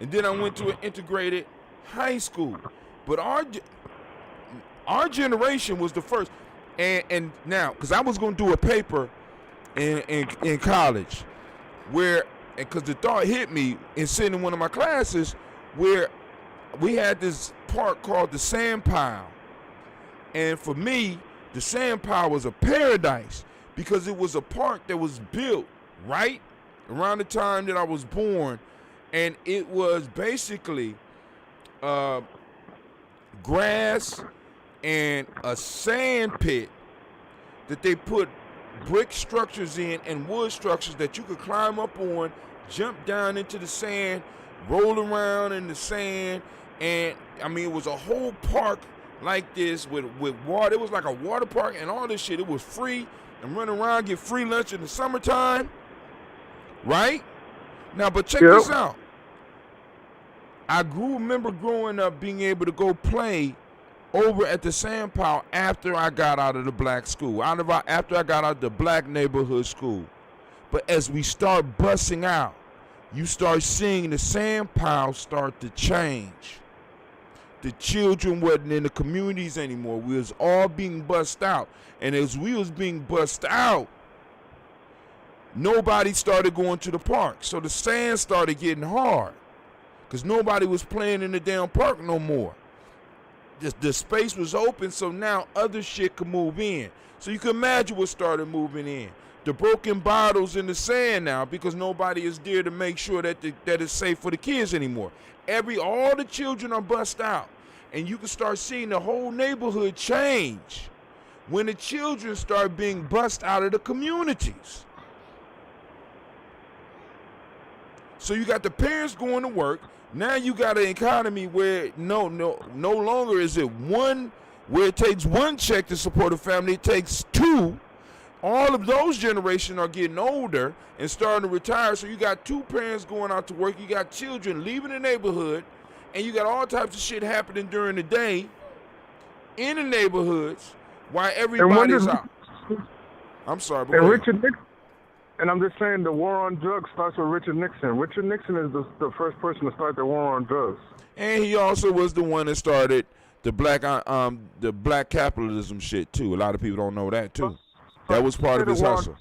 And then I went to an integrated high school. But our generation was the first. And now, because I was going to do a paper in college because the thought hit me in sitting in one of my classes where we had this park called the Sand Pile. And for me, the Sand Pile was a paradise because it was a park that was built right around the time that I was born. And it was basically grass and a sand pit that they put brick structures in and wood structures that you could climb up on, jump down into the sand, roll around in the sand. And, I mean, it was a whole park like this with water. It was like a water park and all this shit. It was free and run around, get free lunch in the summertime. Right? Now, but check this out. I remember growing up being able to go play over at the Sand Pile after I got out of the black school, after I got out of the black neighborhood school. But as we start busting out, you start seeing the Sand Pile start to change. The children wasn't in the communities anymore. We was all being bussed out. And as we was being bussed out, nobody started going to the park. So the sand started getting hard. Because nobody was playing in the damn park no more. The space was open, so now other shit could move in. So you can imagine what started moving in. The broken bottles in the sand now, because nobody is there to make sure that it's safe for the kids anymore. All the children are bussed out. And you can start seeing the whole neighborhood change when the children start being bussed out of the communities. So you got the parents going to work. Now you got an economy where no longer is it one, where it takes one check to support a family, it takes two. All of those generations are getting older and starting to retire. So you got two parents going out to work, you got children leaving the neighborhood, and you got all types of shit happening during the day in the neighborhoods while everybody's out. I'm sorry, but And I'm just saying the war on drugs starts with Richard Nixon. Richard Nixon is the first person to start the war on drugs. And he also was the one that started the black capitalism shit too. A lot of people don't know that too. That was part of his hustle.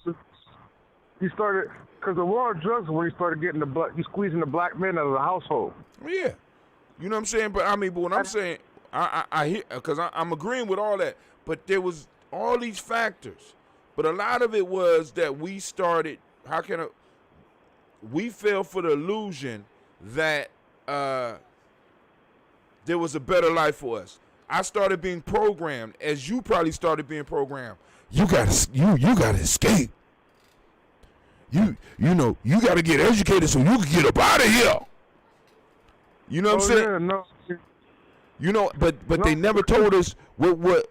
He started because the war on drugs when he started getting he's squeezing the black men out of the household. Yeah, you know what I'm saying. But I mean, but what I'm saying, I hear because I'm agreeing with all that. But there was all these factors. But a lot of it was that we started. We fell for the illusion that there was a better life for us. I started being programmed, as you probably started being programmed. You gotta escape. You gotta get educated so you can get up out of here. You know what I'm saying? Yeah, no. You know, but they never told us what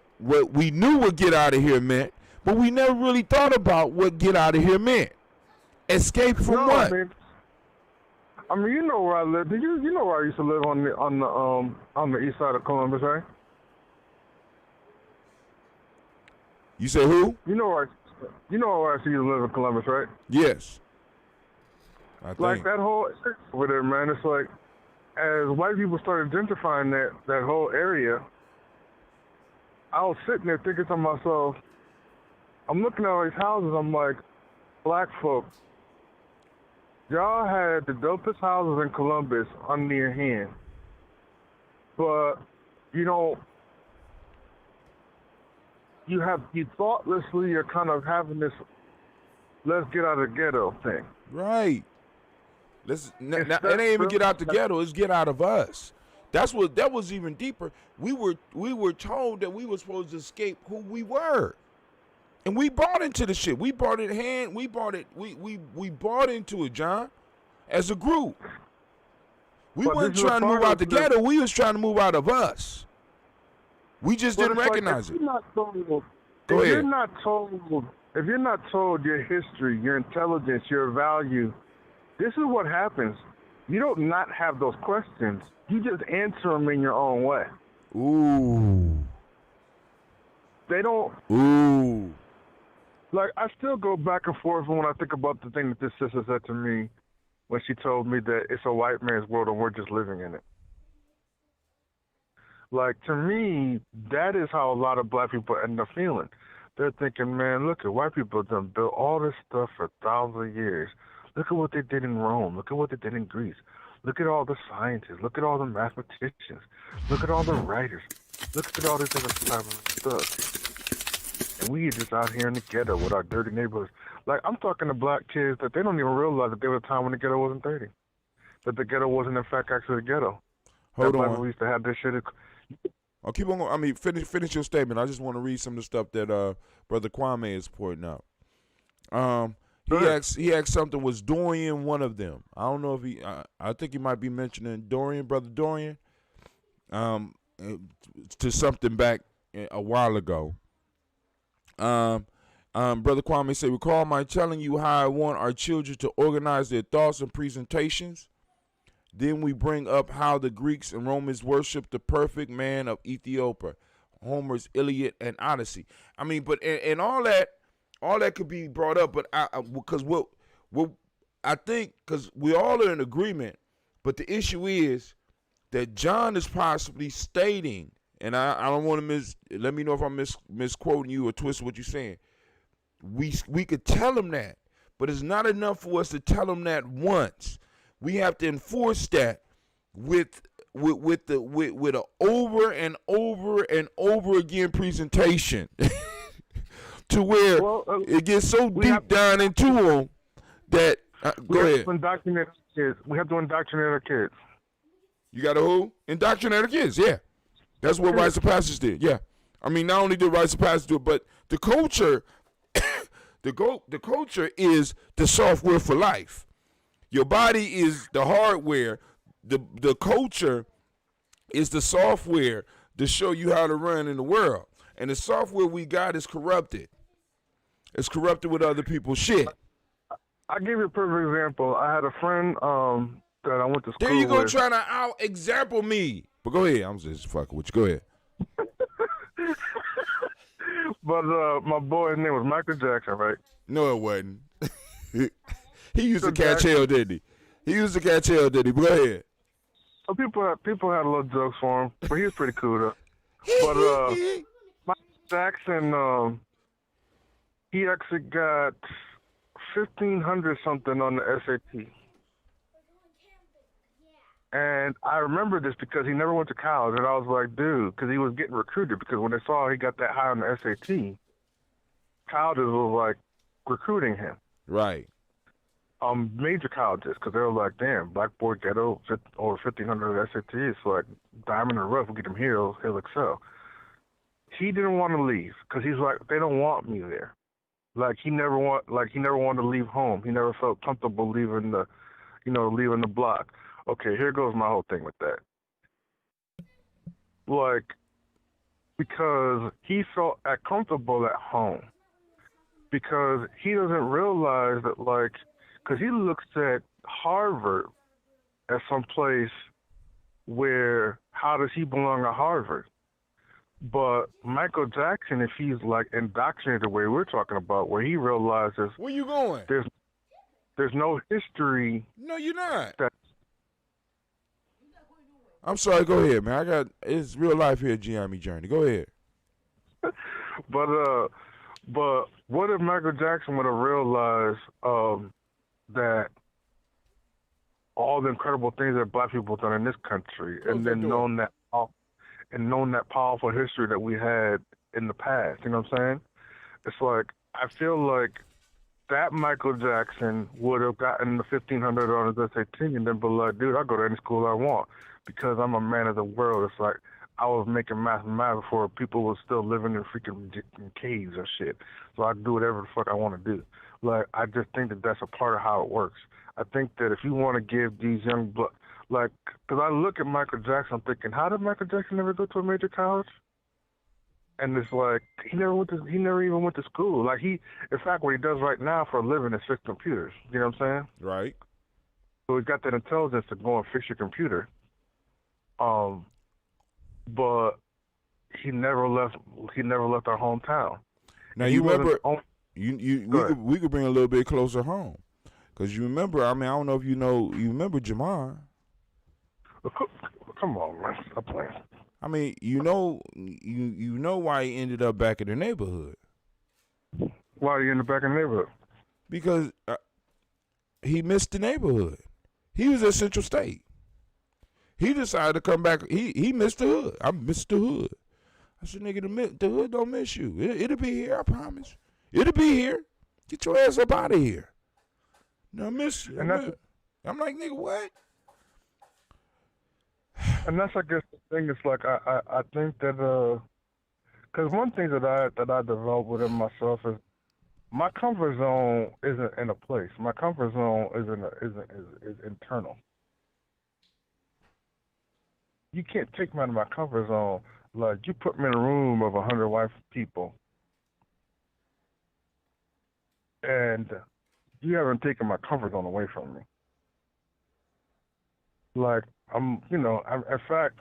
we knew what get out of here meant, but we never really thought about what get out of here meant. Escape from what? I mean, you know where I live. You know where I used to live on the east side of Columbus, right? You say who? You know where I used to live in Columbus, right? Yes. Like that whole over there, man. It's like as white people started gentrifying that whole area, I was sitting there thinking to myself, I'm looking at all these houses. I'm like, black folks, y'all had the dopest houses in Columbus under your hand, but you thoughtlessly you're kind of having this let's get out of the ghetto thing. Right. It ain't even get out the ghetto, it's get out of us. That was even deeper. We were told that we were supposed to escape who we were. And we bought into the shit. We bought it we bought into it, John, as a group. We weren't trying to move out the ghetto, we was trying to move out of us. We just didn't recognize it. Go ahead. If you're not told your history, your intelligence, your value, this is what happens. You don't not have those questions. You just answer them in your own way. Ooh. They don't. Ooh. Like, I still go back and forth when I think about the thing that this sister said to me when she told me that it's a white man's world and we're just living in it. Like, to me, that is how a lot of black people end up feeling. They're thinking, man, look at white people done built all this stuff for thousands of years. Look at what they did in Rome. Look at what they did in Greece. Look at all the scientists. Look at all the mathematicians. Look at all the writers. Look at all this other type of stuff. And we are just out here in the ghetto with our dirty neighborhoods. Like, I'm talking to black kids that they don't even realize that there was a time when the ghetto wasn't dirty. That the ghetto wasn't, in fact, actually the ghetto. Hold on. We used to have this shit. I'll keep on going. I mean, finish your statement. I just want to read some of the stuff that Brother Kwame is pointing out. He asked something, was Dorian one of them? I don't know if I think he might be mentioning Dorian, Brother Dorian, to something back a while ago. Brother Kwame said, recall my telling you how I want our children to organize their thoughts and presentations. Then we bring up how the Greeks and Romans worshiped the perfect man of Ethiopia, Homer's Iliad and Odyssey. I mean, but and all that could be brought up, but because what I think, because we all are in agreement, but the issue is that John is possibly stating, and I don't want to let me know if I'm misquoting you or twisting what you're saying. We could tell him that, but it's not enough for us to tell him that once. We have to enforce that with a over and over and over again presentation. To where it gets so deep down into them that go ahead. We have to indoctrinate our kids. You got to who? Indoctrinate our kids, yeah. That's what Rites of Passage did, yeah. I mean, not only did Rites of Passage do it, but the culture, the culture is the software for life. Your body is the hardware. The culture is the software to show you how to run in the world. And the software we got is corrupted. It's corrupted with other people's shit. I'll give you a perfect example. I had a friend that I went to school with. There you go, trying to out-example me. But go ahead. I'm just fucking with you. Go ahead. But my boy, his name was Michael Jackson, right? No, it wasn't. He used to catch hell, didn't he? He used to catch hell, didn't he? Go ahead. So people had a little jokes for him, but he was pretty cool though. But Michael Jackson, he actually got 1,500 something on the SAT. And I remember this because he never went to college, and I was like, dude, because he was getting recruited. Because when they saw he got that high on the SAT, colleges was like recruiting him. Right. Major colleges, because they were like, damn, black boy ghetto, over 1,500 SATs, so like diamond in the rough will get him here, he'll excel. He didn't want to leave because he's like, they don't want me there. Like he never wanted to leave home. He never felt comfortable leaving the block. Okay, here goes my whole thing with that. Like, because he felt comfortable at home. Because he doesn't realize that, like, because he looks at Harvard as some place where, how does he belong at Harvard? But Michael Jackson, if he's, like, indoctrinated the way we're talking about, where he realizes... Where you going? There's no history... No, you're not. I'm sorry, go ahead, man. It's real life here at Gye-Nyame Journey. Go ahead. But what if Michael Jackson would have realized that all the incredible things that black people have done in this country, and then known that powerful history that we had in the past, you know what I'm saying? It's like, I feel like that Michael Jackson would have gotten the 1,500 on his SAT and then be like, dude, I'll go to any school I want because I'm a man of the world. It's like, I was making mathematics before people were still living in freaking caves or shit. So I do whatever the fuck I want to do. Like, I just think that that's a part of how it works. I think that if you want to give these young, because I look at Michael Jackson, I'm thinking, how did Michael Jackson never go to a major college? And it's like, he never even went to school. Like, in fact, what he does right now for a living is fix computers. You know what I'm saying? Right. So he's got that intelligence to go and fix your computer. But he never left our hometown. Now you remember, we could bring a little bit closer home, because you remember. I mean, I don't know if you remember Jamar. Come on, man, stop playing. I mean, you know why he ended up back in the neighborhood. Why are you in the back of the neighborhood? Because he missed the neighborhood. He was at Central State. He decided to come back. He missed the hood. I missed the hood. I said, nigga, the hood don't miss you. It'll be here, I promise. It'll be here. Get your ass up out of here. No, I miss you. I'm like, nigga, what? And that's, I guess, the thing. It's like, I think that, because one thing that I developed within myself is my comfort zone isn't in a place. My comfort zone is internal. You can't take me out of my comfort zone. Like, you put me in a room of 100 white people, and you haven't taken my comfort zone away from me. Like, in fact,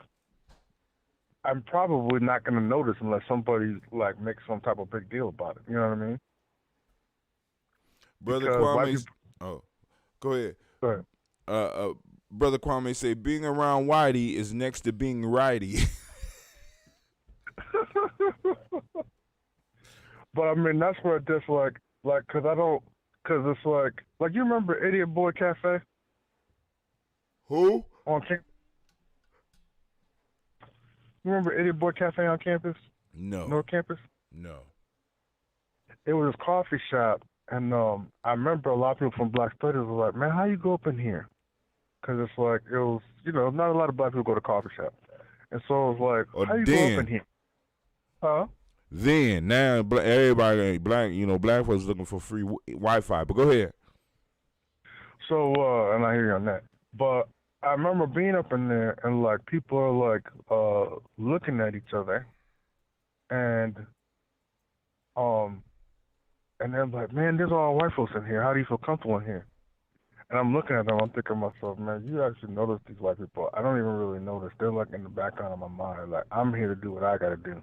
I'm probably not going to notice unless somebody, like, makes some type of big deal about it. You know what I mean? Brother Kwame, go ahead. Go ahead. Brother Kwame say being around Whitey is next to being righty. But I mean, that's where it's like, cause it's like you remember Idiot Boy Cafe? Who? On campus? You remember Idiot Boy Cafe on campus? No. North Campus? No. It was a coffee shop, and I remember a lot of people from Black Studies were like, man, how you go up in here? Because it's like, it was, not a lot of black people go to coffee shop. And so it was like, how you go up in here? Huh? Then, now, everybody, black folks looking for free Wi-Fi. But go ahead. So, and I hear you on that. But I remember being up in there, and, like, people are, like, looking at each other. And they're like, man, there's all white folks in here. How do you feel comfortable in here? And I'm looking at them, I'm thinking to myself, man, you actually notice these white people. I don't even really notice. They're like in the background of my mind. Like, I'm here to do what I got to do.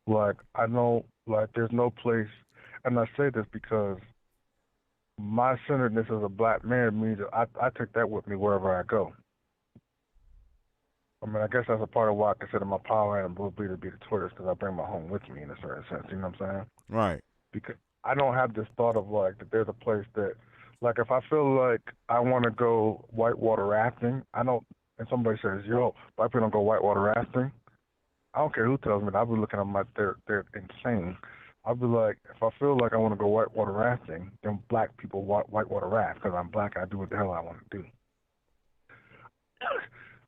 Like, I know, like, there's no place, and I say this because my centeredness as a black man means that I take that with me wherever I go. I mean, I guess that's a part of why I consider my power and ability to be the tortoise, because I bring my home with me in a certain sense. You know what I'm saying? Right. Because I don't have this thought of like that there's a place that, like, if I feel like I want to go whitewater rafting, I don't. And somebody says, "Yo, black people don't go whitewater rafting." I don't care who tells me that. I'll be looking at them like they're insane. I'll be like, if I feel like I want to go whitewater rafting, then black people whitewater raft because I'm black and I do what the hell I want to do.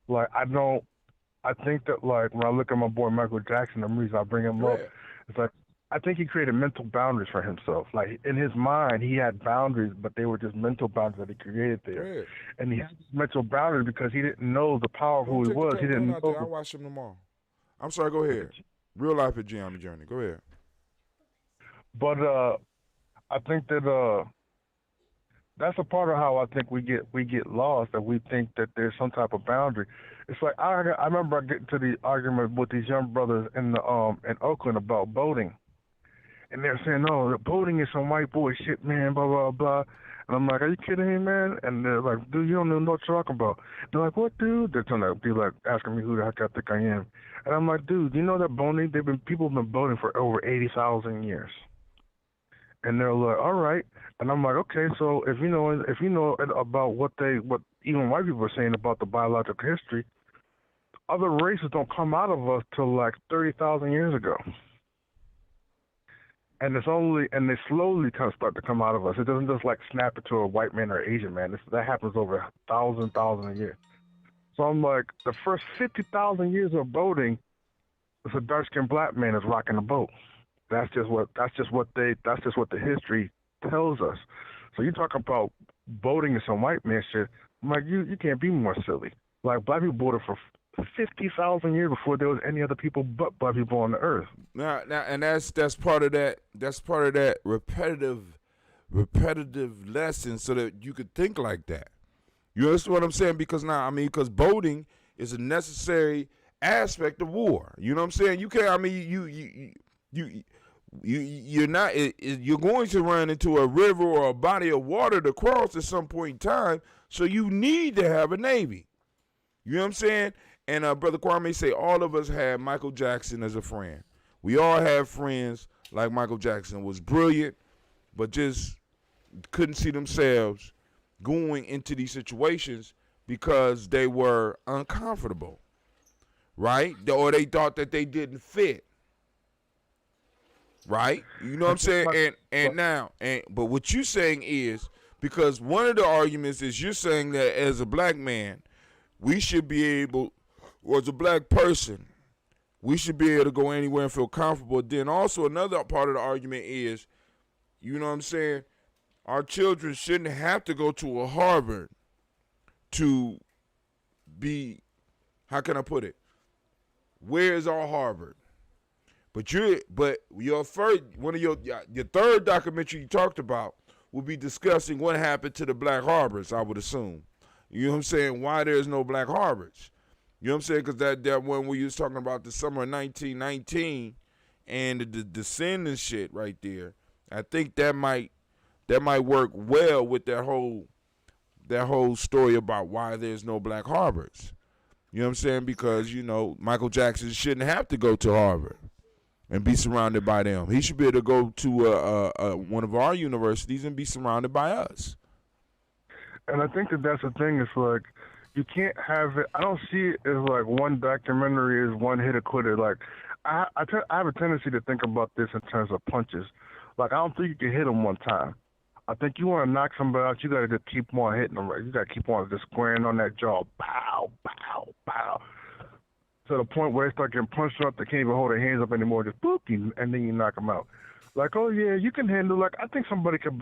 Like, I think that, like, when I look at my boy Michael Jackson, the reason I bring him up, it's like, I think he created mental boundaries for himself. Like, in his mind, he had boundaries, but they were just mental boundaries that he created there. And he had mental boundaries because he didn't know the power of who he was. He didn't know. I'll watch him tomorrow. I'm sorry, go ahead. Real life at Gye-Nyame Journey. Go ahead. But I think that that's a part of how I think we get lost, that we think that there's some type of boundary. It's like I remember getting to the argument with these young brothers in Oakland about boating, and they're saying, "No, the boating is some white boy shit, man." Blah blah blah. And I'm like, "Are you kidding me, man?" And they're like, "Dude, you don't know what you're talking about." They're like, "What, dude?" They're trying to be like asking me who the heck I think I am, and I'm like, "Dude, you know that boating? People have been boating for over 80,000 years." And they're like, "All right," and I'm like, "Okay, so if you know about what even white people are saying about the biological history, other races don't come out of us till like 30,000 years ago, and they slowly kind of start to come out of us. It doesn't just like snap into a white man or Asian man. That happens over 1,000 years. So I'm like, the first 50,000 years of boating, it's a dark-skinned black man is rocking the boat. That's just what the history tells us. So you talk about boating and some white man shit. I'm like, you can't be more silly. Like, black people boated for 50,000 years before there was any other people but black people on the earth. Now, and that's part of that. That's part of that repetitive lesson, so that you could think like that. You understand what I'm saying? Because because boating is a necessary aspect of war. You know what I'm saying? You can't. I mean, you're not. You're going to run into a river or a body of water to cross at some point in time. So you need to have a navy. You know what I'm saying? And Brother Kwame say all of us had Michael Jackson as a friend. We all have friends like Michael Jackson. Was brilliant, but just couldn't see themselves going into these situations because they were uncomfortable, right? Or they thought that they didn't fit, right? You know what I'm saying? But what you're saying is, because one of the arguments is you're saying that as a black man, we should be able, or as a black person, we should be able to go anywhere and feel comfortable. Then also another part of the argument is, you know what I'm saying, our children shouldn't have to go to a Harvard to be, how can I put it? Where is our Harvard? But your third documentary you talked about will be discussing what happened to the black harbors, I would assume. You know what I'm saying? Why there's no black harbors. You know what I'm saying? Because that one where you was talking about the summer of 1919 and the sin and shit right there, I think that might work well with that whole story about why there's no black harbors. You know what I'm saying? Because, Michael Jackson shouldn't have to go to Harvard and be surrounded by them. He should be able to go to one of our universities and be surrounded by us. And I think that's the thing. It's like, you can't have it. I don't see it as like one documentary is one hit or quitter. Like, I have a tendency to think about this in terms of punches. Like, I don't think you can hit them one time. I think you want to knock somebody out, you got to just keep on hitting them. Right? You got to keep on just squaring on that jaw. Pow, pow, pow. To the point where they start getting punched up, they can't even hold their hands up anymore. Just boop, and then you knock them out. Like, oh yeah, you can handle. Like, I think somebody could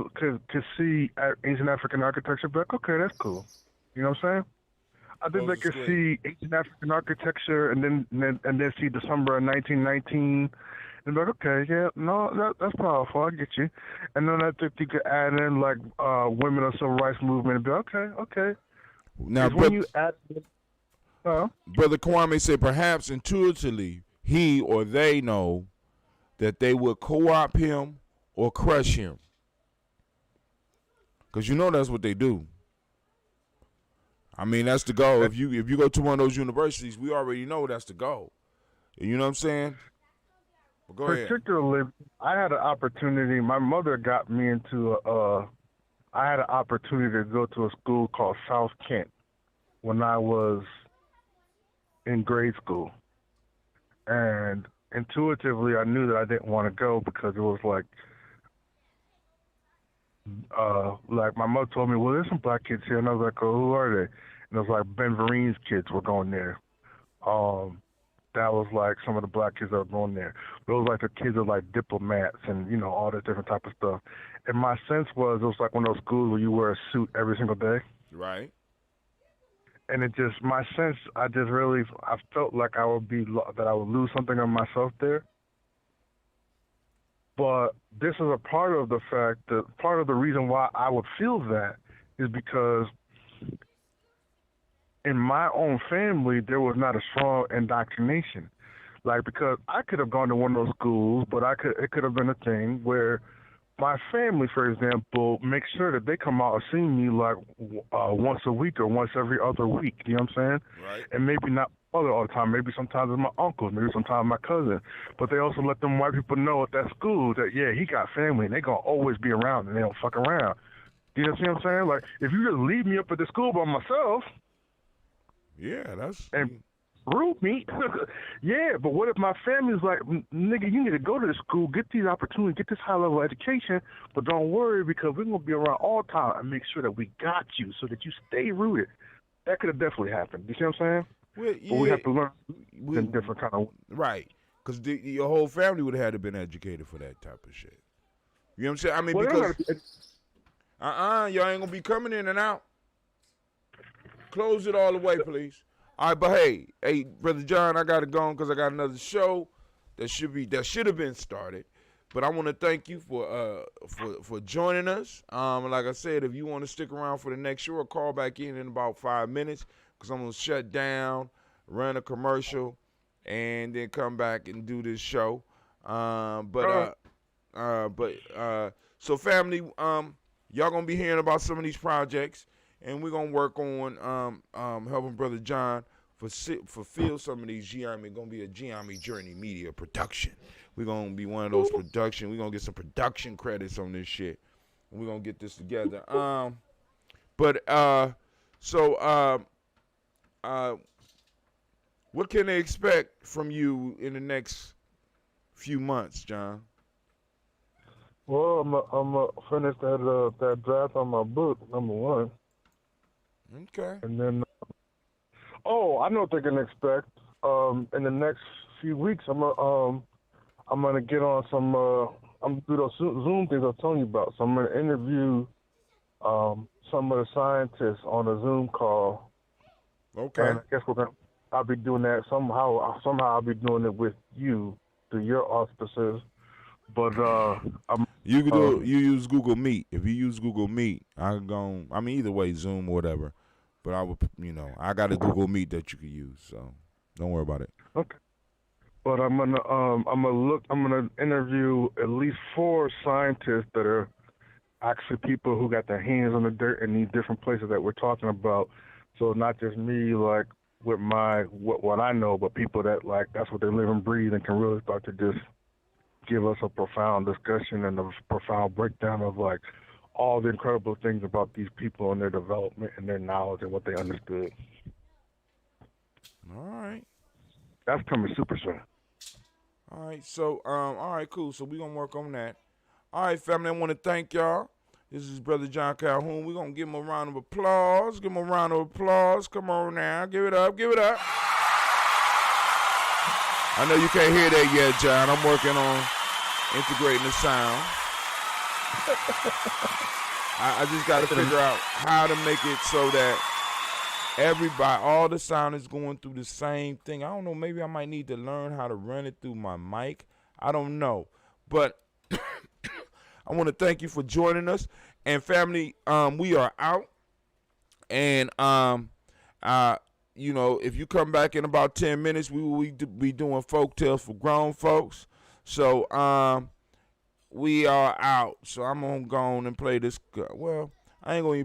see ancient African architecture, but like, okay, that's cool. You know what I'm saying? I think they could see ancient African architecture and then see December of 1919 and be like, okay, yeah, no, that's powerful. I get you. And then I think you could add in like women of civil rights movement and be okay. Now, when you add. Brother Kwame said perhaps intuitively he or they know that they would co-opt him or crush him Because you know that's what they do. I mean, that's the goal. If you go to one of those universities, we already know that's the goal. You know what I'm saying? Well, go ahead. Particularly, I had an opportunity. My mother got me into I had an opportunity to go to a school called South Kent when I was in grade school. And intuitively, I knew that I didn't want to go because it was like my mother told me, well, there's some black kids here. And I was like, oh, who are they? And it was like Ben Vereen's kids were going there. That was like some of the black kids that were going there. But it was like the kids are like diplomats and, you know, all this different type of stuff. And my sense was it was like one of those schools where you wear a suit every single day. Right. And it just, my sense, I felt like I would lose something of myself there. But this is a part of the fact that part of the reason why I would feel that is because in my own family, there was not a strong indoctrination. Like, because I could have gone to one of those schools, but it could have been a thing where my family, for example, makes sure that they come out and see me like once a week or once every other week. You know what I'm saying? Right. And maybe not mother all the time. Maybe sometimes it's my uncles. Maybe sometimes my cousin. But they also let them white people know at that school that, yeah, he got family and they going to always be around and they don't fuck around. You know what I'm saying? Like, if you just leave me up at the school by myself. Yeah, that's. And root me. Yeah, but what if my family's like, nigga, you need to go to the school, get these opportunities, get this high-level education, but don't worry because we're going to be around all the time and make sure that we got you so that you stay rooted. That could have definitely happened. You see what I'm saying? Well, yeah, but we have to learn in different kind of... Right, because your whole family would have had to been educated for that type of shit. You know what I'm saying? I mean, because... y'all ain't going to be coming in and out. Close it all the way, please. All right, but hey, Brother John, I got to go because I got another show that should have been started. But I want to thank you for joining us. Like I said, if you want to stick around for the next show, or call back in about 5 minutes because I'm gonna shut down, run a commercial, and then come back and do this show. So family, y'all gonna be hearing about some of these projects. And we're going to work on helping Brother John fulfill some of these Gye-Nyame. Going to be a Gye-Nyame Journey Media production. We're going to be one of those production. We're going to get some production credits on this shit. And we're going to get this together. What can they expect from you in the next few months, John? Well, I'm going to finish that draft on my book, number one. Okay. And then, I know what they can expect. In the next few weeks, I'm gonna get on some. I'm gonna do those Zoom things I was telling you about. So I'm gonna interview some of the scientists on a Zoom call. Okay. And I guess I'll be doing that somehow. I'll be doing it with you through your auspices. But you can do it. You use Google Meet. If you use Google Meet, either way, Zoom or whatever. But I would, I got a Google Meet that you can use, so don't worry about it. Okay. But I'm gonna interview at least 4 scientists that are actually people who got their hands on the dirt in these different places that we're talking about. So not just me, like with what I know, but people that like that's what they live and breathe and can really start to just give us a profound discussion and a profound breakdown of like all the incredible things about these people and their development and their knowledge and what they understood. All right. That's coming super soon. All right. So, all right, cool. So we're going to work on that. All right, family, I want to thank y'all. This is Brother John Calhoun. We're going to give him a round of applause. Give him a round of applause. Come on now. Give it up. Give it up. I know you can't hear that yet, John. I'm working on integrating the sound. I just got to figure out how to make it so that all the sound is going through the same thing. I don't know. Maybe I might need to learn how to run it through my mic. I don't know. But I want to thank you for joining us. And family, we are out. And, if you come back in about 10 minutes, we will be doing folk tales for grown folks. So, we are out. So I'm going to go on and play this. Well, I ain't gonna even